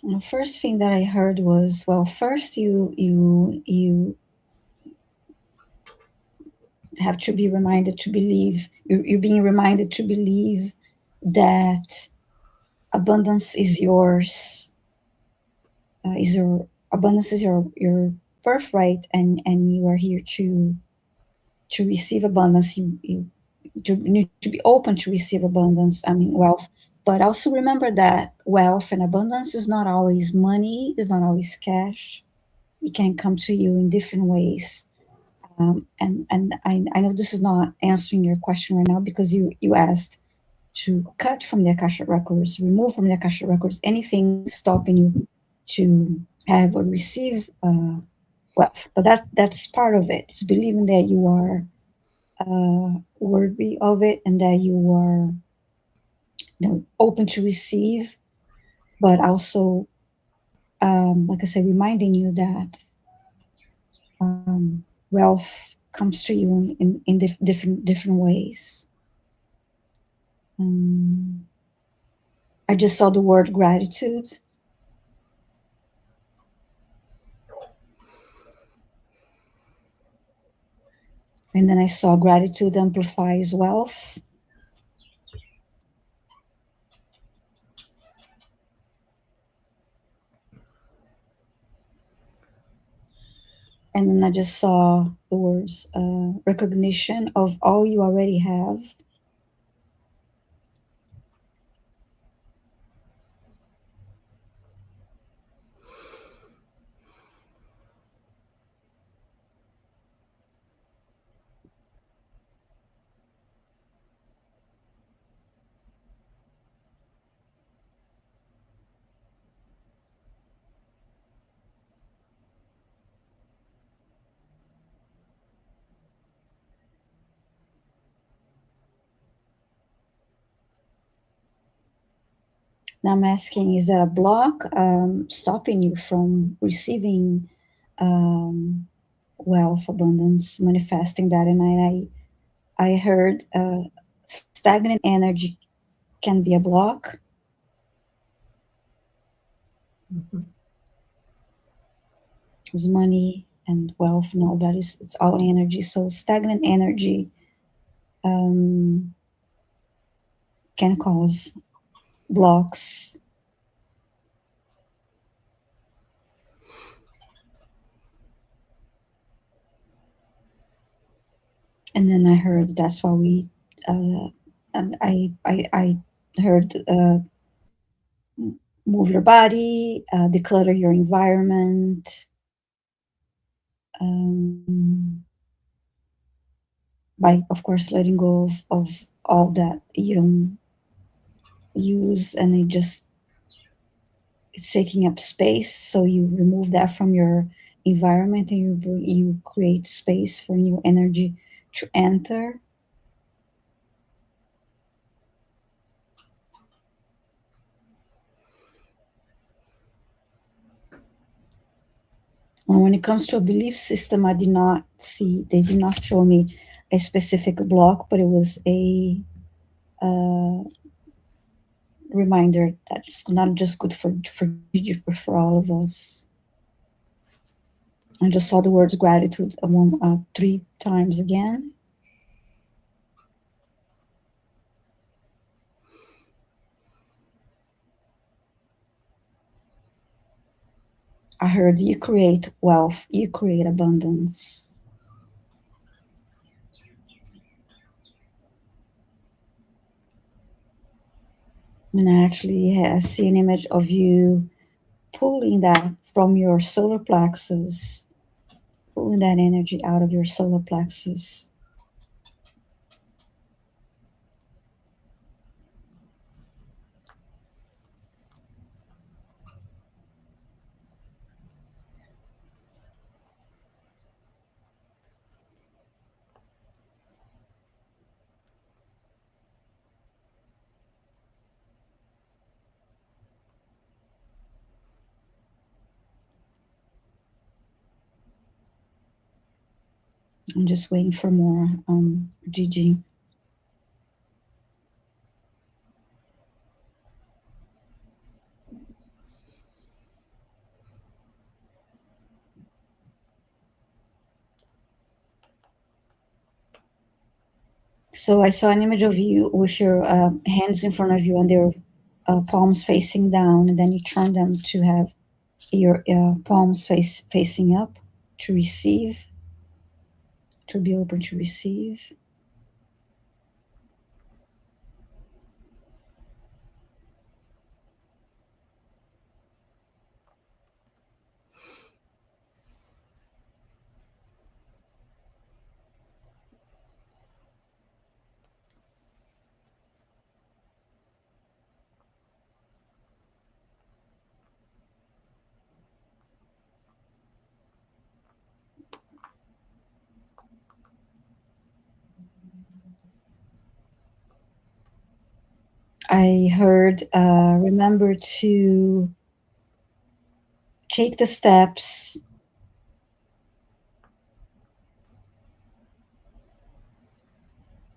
The first thing that I heard was, well, first you have to be reminded to believe, you're being reminded to believe that abundance is yours, is your abundance is your birthright, and you are here to receive abundance. You need to be open to receive abundance, I mean wealth. But also remember that wealth and abundance is not always money, is not always cash. It can come to you in different ways. And I know this is not answering your question right now, because you asked to cut from the Akashic records, remove from the Akashic records anything stopping you to have or receive wealth. But that's part of it. It's believing that you are worthy of it, and that you are, open to receive, but also, like I said, reminding you that wealth comes to you in different ways. I just saw the word gratitude, and then I saw gratitude amplifies wealth. And then I just saw the words recognition of all you already have. Now I'm asking, is that a block stopping you from receiving wealth, abundance, manifesting that? And I heard stagnant energy can be a block. Because money and wealth and all that it's all energy. So stagnant energy can cause blocks. And then I heard that's why we and I heard move your body, declutter your environment, by of course letting go of all that you don't use, and it's taking up space. So you remove that from your environment, and you create space for new energy to enter. And when it comes to a belief system, they did not show me a specific block, but it was a reminder that it's not just good for you, but for all of us. I just saw the words gratitude 3 times again. I heard you create wealth, you create abundance. And I actually see an image of you pulling that from your solar plexus, pulling that energy out of your solar plexus. I'm just waiting for more, Gigi. So I saw an image of you with your hands in front of you and your palms facing down, and then you turn them to have your palms facing up to receive, to be open to receive. I heard, remember to take the steps,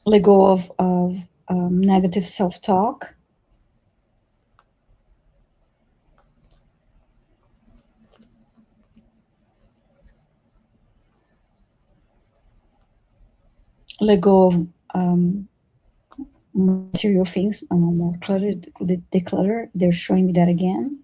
let go of negative self-talk, let go of material things, more cluttered, declutter. They're showing me that again.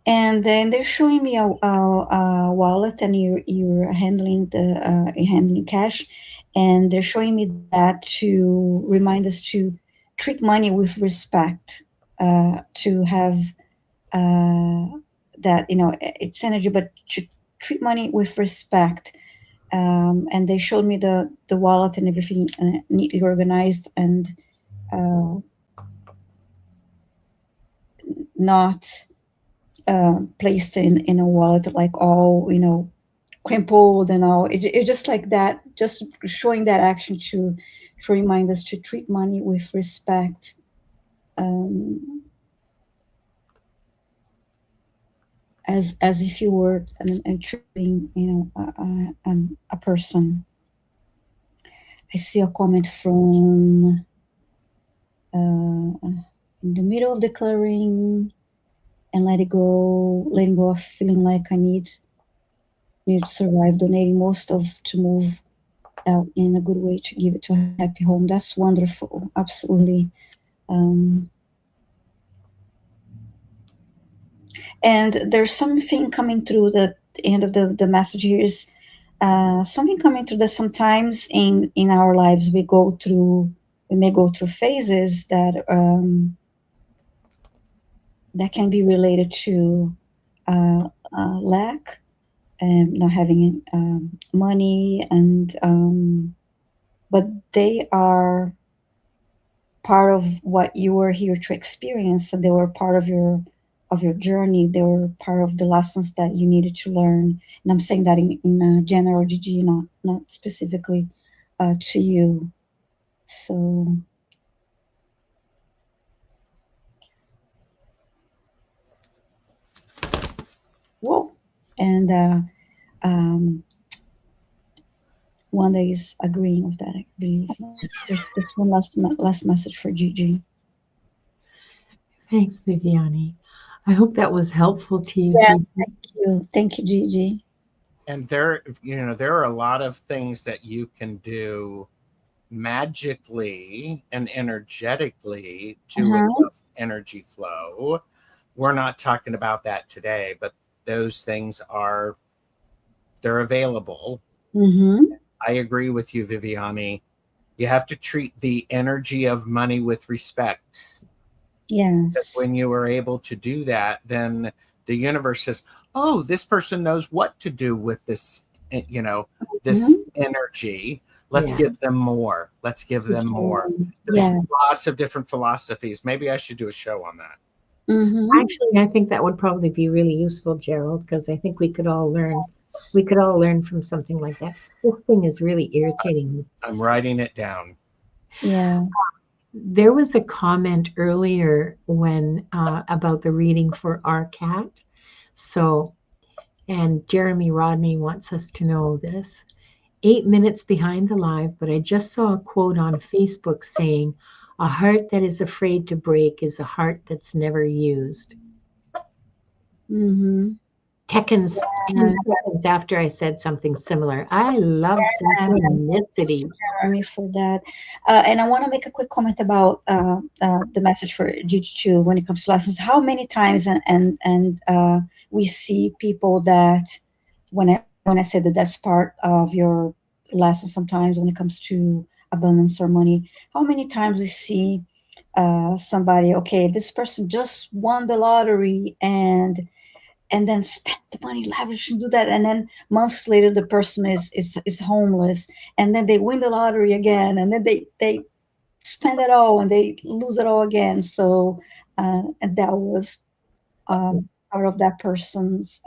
And then they're showing me a wallet, and you're handling handling cash, and they're showing me that to remind us to treat money with respect, to have that, it's energy, but to treat money with respect. And they showed me the wallet and everything neatly organized, and uh, not placed in a wallet like all, crumpled and all. It's just like that, just showing that action to remind us to treat money with respect, um, as if you were and treating, a person. I see a comment from in the middle of declaring and letting go of feeling like I need to survive, donating most of to move out in a good way to give it to a happy home. That's wonderful. Absolutely. Um, and there's something coming through the end of the message here is something coming through that sometimes in our lives we may go through phases that can be related to lack and not having money, and but they are part of what you were here to experience, and they were part of your journey. They were part of the lessons that you needed to learn, and I'm saying that in general, Gigi, not specifically to you. So whoa. And Wanda is agreeing with that, I believe. There's one last message for Gigi. Thanks, Viviane. I hope that was helpful to you, Yes, Gigi. thank you, Gigi. And there are a lot of things that you can do magically and energetically to Uh-huh. adjust energy flow. We're not talking about that today, but those things they're available. Mm-hmm. I agree with you, Viviane. You have to treat the energy of money with respect. Because Yes. when you are able to do that, then the universe says, oh, this person knows what to do with this Mm-hmm. energy. Let's Yeah, give them more. Let's give them more. There's lots Yes. of different philosophies. Maybe I should do a show on that. Mm-hmm. actually, I think that would probably be really useful, Gerald, because I think we could all learn. We could all learn from something like that. This thing is really irritating me. I'm writing it down. Yeah. There was a comment earlier when about the reading for our cat. So, and Jeremy Rodney wants us to know this. 8 minutes behind the live, but I just saw a quote on Facebook saying, "A heart that is afraid to break is a heart that's never used." Mm-hmm. Tekkens, 10 seconds after I said something similar. I love synchronicity. Jeremy, for that. And I want to make a quick comment about the message for Jiu-Jitsu when it comes to lessons. How many times and we see people that when I say that that's part of your lesson sometimes when it comes to abundance or money, how many times we see somebody, okay, this person just won the lottery and then spend the money, lavish and do that, and then months later the person is homeless, and then they win the lottery again, and then they spend it all and they lose it all again. So and that was part of that person's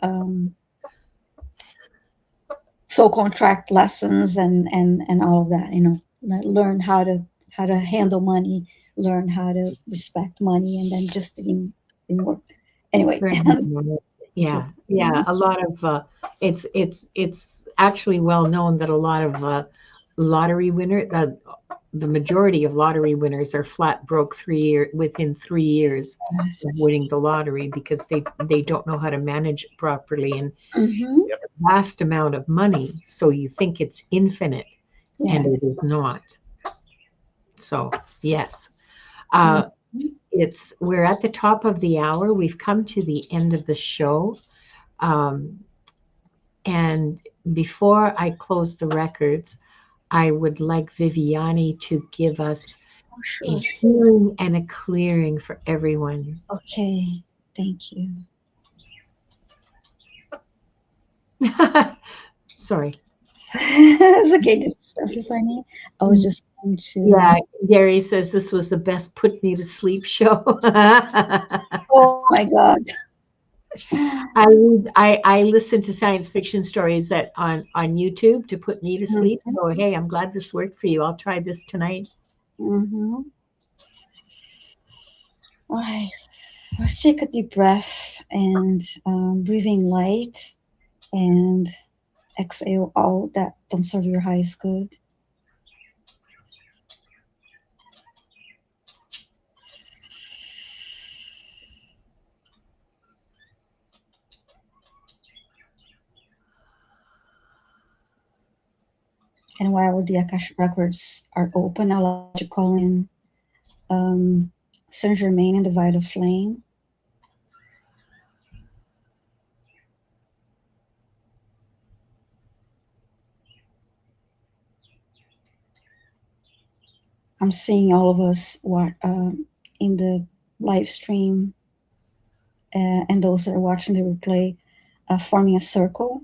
soul contract lessons and all of that. Learn how to handle money, learn how to respect money, and then just didn't work anyway. Yeah, yeah. A lot of it's actually well known that a lot of lottery winners, the majority of lottery winners are flat broke within 3 years of winning the lottery because they don't know how to manage it properly, and it's a vast amount of money. So you think it's infinite, and it is not. So yes. We're at the top of the hour. We've come to the end of the show. And before I close the records, I would like Viviane to give us a healing and a clearing for everyone. Okay, thank you. Sorry. It's okay, this is stuff funny. I was just going to. Yeah, Gary says this was the best put me to sleep show. Oh my God. I listen to science fiction stories on YouTube to put me to sleep. So hey, I'm glad this worked for you. I'll try this tonight. All right. Let's take a deep breath and breathing light and exhale all that don't serve your highest good. And while the Akashic records are open, I'll let you call in Saint Germain and the Violet Flame. I'm seeing all of us in the live stream and those that are watching the replay forming a circle.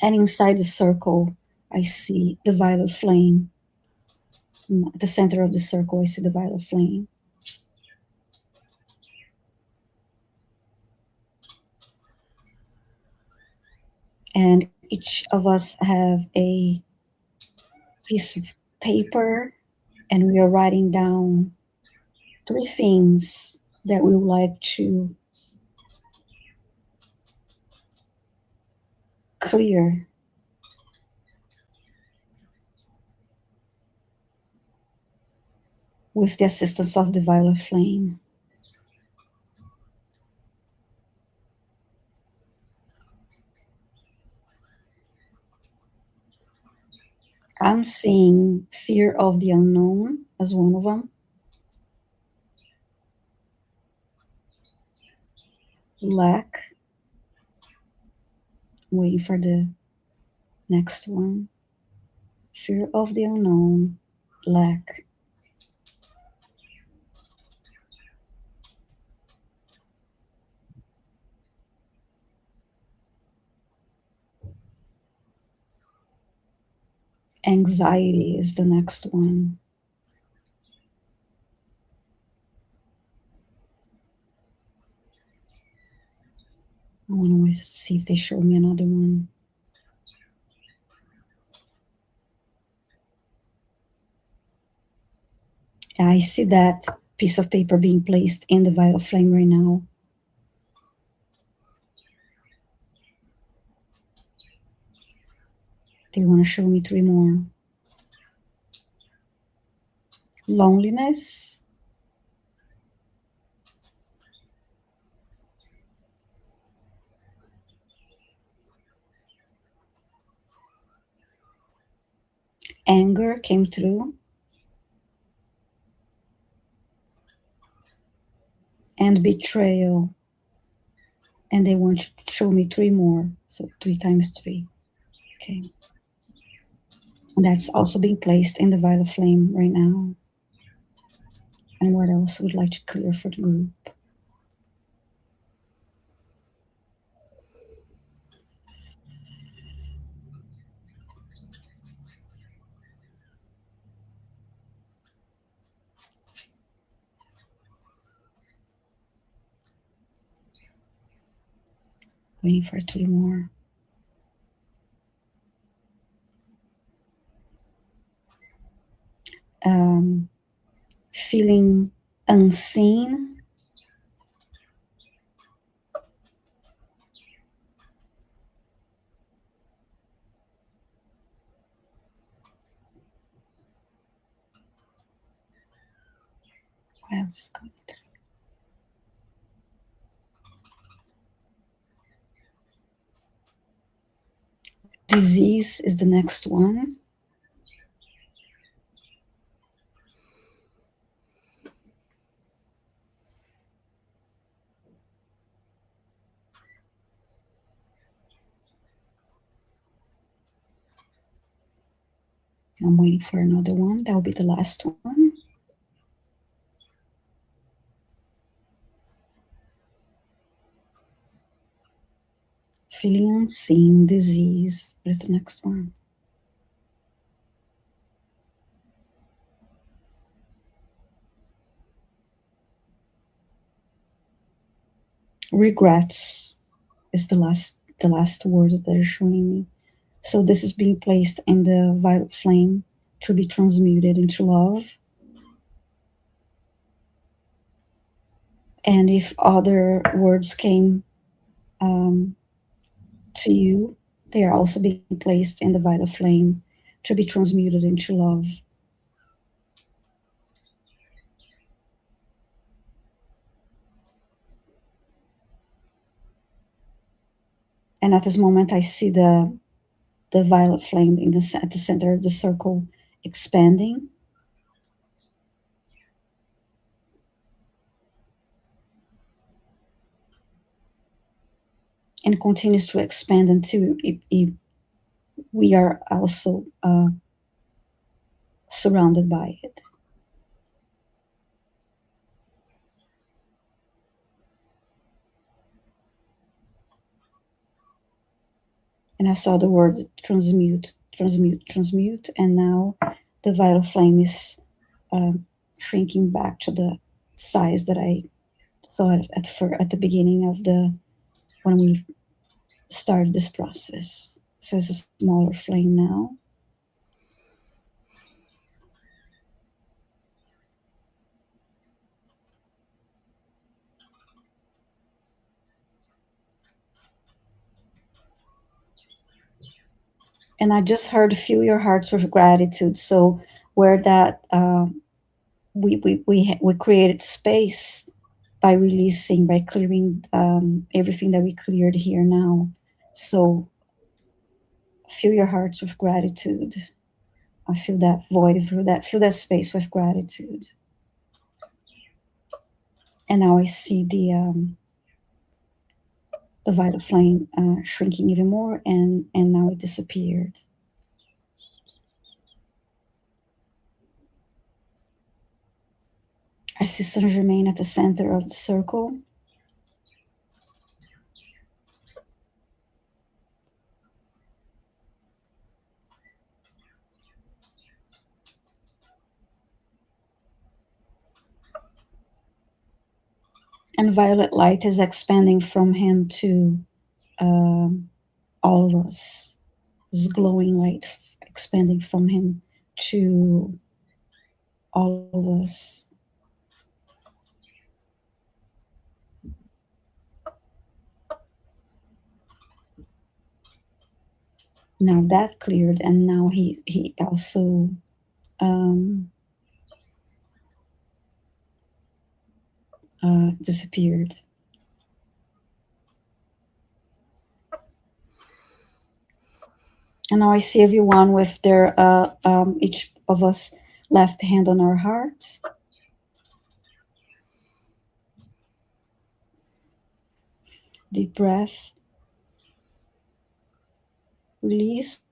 And inside the circle, I see the violet flame. At the center of the circle, I see the violet flame. And each of us have a piece of paper, and we are writing down 3 things that we would like to clear with the assistance of the violet flame. I'm seeing fear of the unknown as one of them. Lack. Waiting for the next one. Fear of the unknown. Lack. Anxiety is the next one. I want to see if they show me another one. I see that piece of paper being placed in the violet flame right now. They want to show me 3 more. Loneliness. anger came through, and betrayal. And they want to show me 3 more, so 3 times 3. Okay. And that's also being placed in the violet flame right now. And what else would like to clear for the group? Waiting for 3 more. Feeling unseen. What else is coming through? Disease is the next one. I'm waiting for another one. That will be the last one. Feeling unseen, disease. What is the next one? Regrets is the last word that they're showing me. So this is being placed in the violet flame to be transmuted into love. And if other words came to you, they are also being placed in the violet flame to be transmuted into love. And at this moment, I see the violet flame at the center of the circle expanding. And continues to expand until we are also surrounded by it. And I saw the word transmute, transmute, transmute, and now the violet flame is shrinking back to the size that I saw it at the beginning of when we started this process. So it's a smaller flame now. And I just heard fill your hearts with gratitude. So where that we created space by releasing, by clearing everything that we cleared here now. So fill your hearts with gratitude. I feel that void, fill that space with gratitude. And now I see the violet flame shrinking even more, and now it disappeared. I see Saint Germain at the center of the circle. And violet light is expanding from him to all of us. This glowing light expanding from him to all of us. Now that cleared, and now he also disappeared. And now I see everyone with their each of us left hand on our hearts. Deep breath. Release.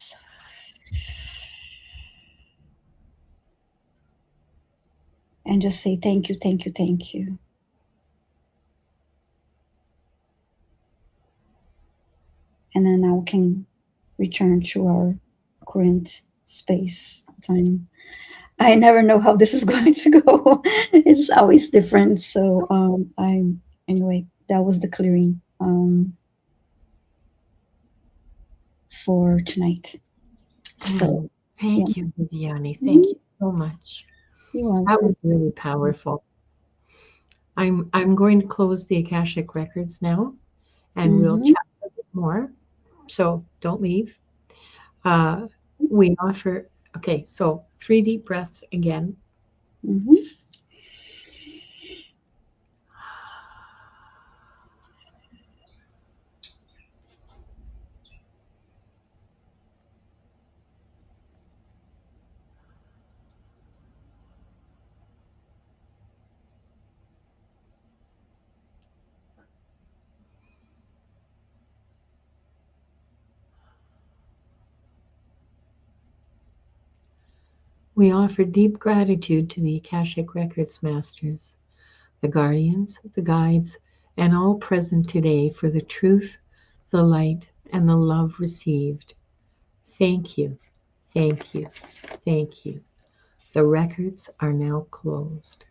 And just say thank you, thank you, thank you. And then now we can return to our current space time. I never know how this is going to go. It's always different. So anyway, that was the clearing for tonight. So thank you, Viviane. Thank you so much. You're welcome. That was really powerful. I'm going to close the Akashic records now, and we'll chat a bit more. So don't leave. We offer. Okay, so 3 deep breaths again. We offer deep gratitude to the Akashic Records Masters, the guardians, the guides, and all present today for the truth, the light, and the love received. Thank you, thank you, thank you. The records are now closed.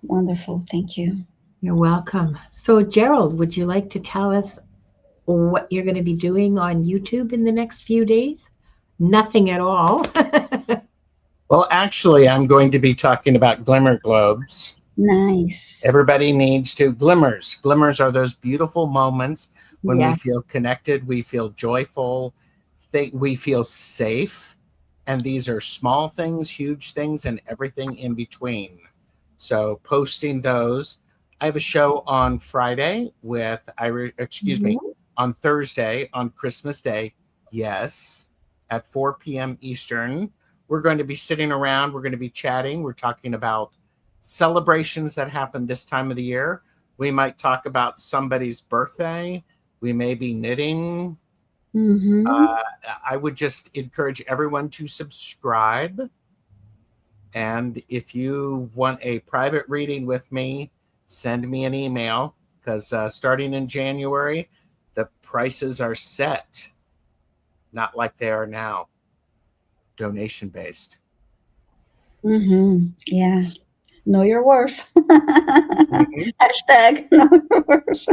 Wonderful. Thank you. You're welcome. So, Gerald, would you like to tell us what you're going to be doing on YouTube in the next few days? Nothing at all. Well, actually, I'm going to be talking about glimmer globes. Nice. Everybody needs to glimmers. Glimmers are those beautiful moments when we feel connected, we feel joyful, we feel safe. And these are small things, huge things, and everything in between. So posting those. I have a show on Friday with, on Thursday on Christmas Day. Yes, at 4 p.m. Eastern. We're going to be sitting around. We're going to be chatting. We're talking about celebrations that happen this time of the year. We might talk about somebody's birthday. We may be knitting. I would just encourage everyone to subscribe. And if you want a private reading with me, send me an email, because starting in January, the prices are set, not like they are now, donation based. Yeah. Know your worth. Hashtag know your worth.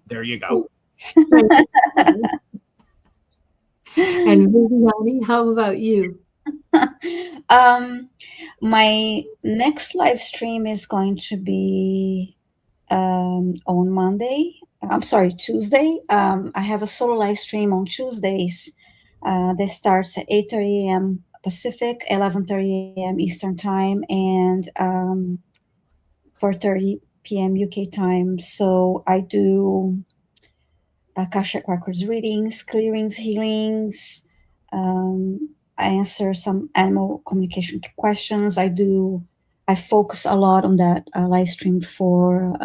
There you go. And Viviane, how about you? My next live stream is going to be on Monday. I'm sorry, Tuesday. I have a solo live stream on Tuesdays that starts at 8:30 a.m. Pacific, 11:30 a.m. Eastern Time, and 4:30 p.m. UK time. So I do Akashic Records readings, clearings, healings. I answer some animal communication questions. I focus a lot on that live stream for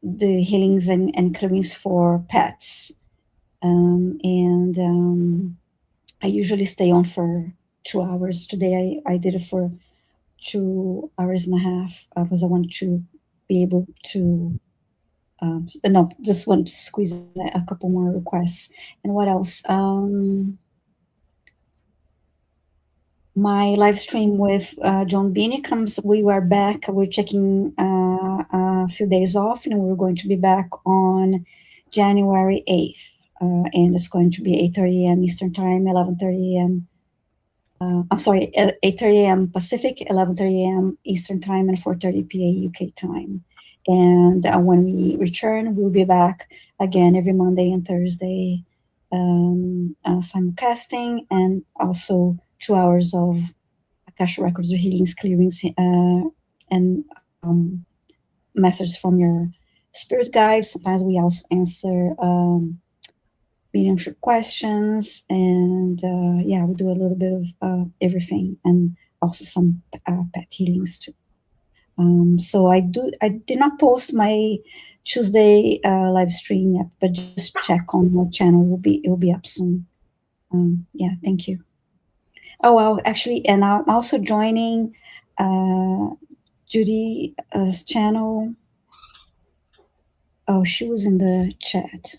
the healings and clearings for pets. I usually stay on for 2 hours. Today I did it for 2 hours and a half because I wanted to be able to no, just want to squeeze in a couple more requests. And what else? My live stream with John Beanie comes. We were back. We're taking a few days off, and we're going to be back on January 8th. And it's going to be 8:30 a.m. Eastern Time, 11:30 a.m. I'm sorry, 8:30 a.m. Pacific, 11:30 a.m. Eastern Time, and 4:30 p.m. UK time. And when we return, we'll be back again every Monday and Thursday, simulcasting, and also 2 hours of Akashic Records or healings, clearings, and messages from your spirit guides. Sometimes we also answer mediumship questions, and yeah, we do a little bit of everything, and also some pet healings too. So I did not post my Tuesday live stream yet, but just check on my channel. It will be up soon. Yeah, thank you. Oh well, actually, and I'm also joining uh, Judy's channel. Oh, she was in the chat.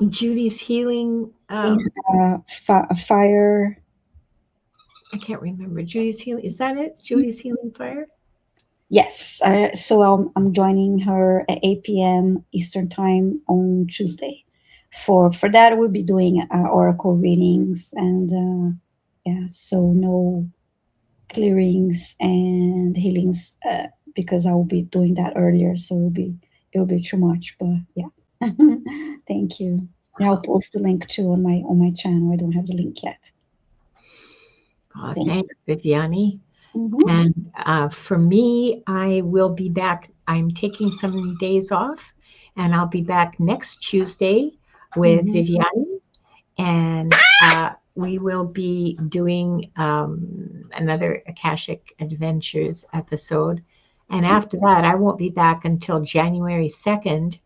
Judy's healing. Fire. I can't remember. Judy's healing. Is that it? Judy's healing fire. Yes. So I'm joining her at 8 p.m. Eastern time on Tuesday. For that, we'll be doing oracle readings, and yeah, so no clearings and healings because I will be doing that earlier. So it will be too much. But yeah, thank you. And I'll post the link too on my channel. I don't have the link yet. Oh, thanks, Viviane. Mm-hmm. And for me, I will be back. I'm taking some days off, and I'll be back next Tuesday with Viviane, and we will be doing another Akashic Adventures episode. And after that, I won't be back until January 2nd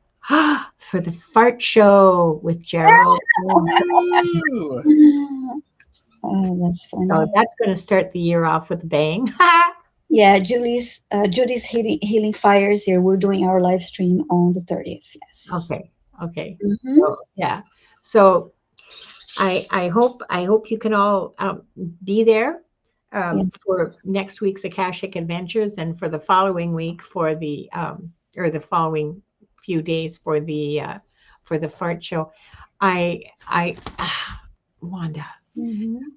for the fart show with Gerald. Oh, that's funny. So that's going to start the year off with a bang. Yeah, Judy's healing fires here. We're doing our live stream on the 30th. Yes. Okay. Mm-hmm. So, yeah. So I hope you can all be there Yes. for next week's Akashic Adventures, and for the following week for the or the following few days for the fart show. I Wanda,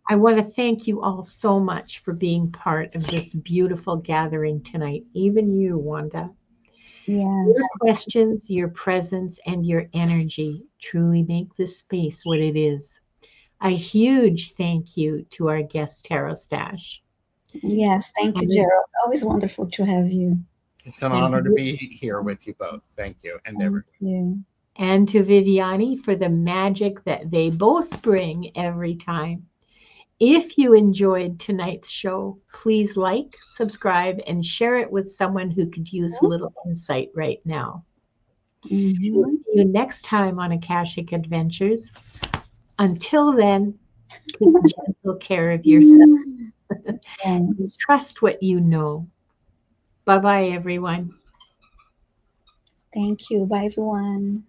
I want to thank you all so much for being part of this beautiful gathering tonight. Even you, Wanda. Yes. Your questions, your presence, and your energy truly make this space what it is. A huge thank you to our guest, TarotStache. Yes, thank you, Gerald. Always wonderful to have you. It's an honor to be here with you both. Thank you. And Thank you. And to Viviane for the magic that they both bring every time. If you enjoyed tonight's show, please like, subscribe, and share it with someone who could use a little insight right now. We'll see you next time on Akashic Adventures. Until then, take gentle care of yourself. Yes. Trust what you know. Bye-bye, everyone. Thank you. Bye, everyone.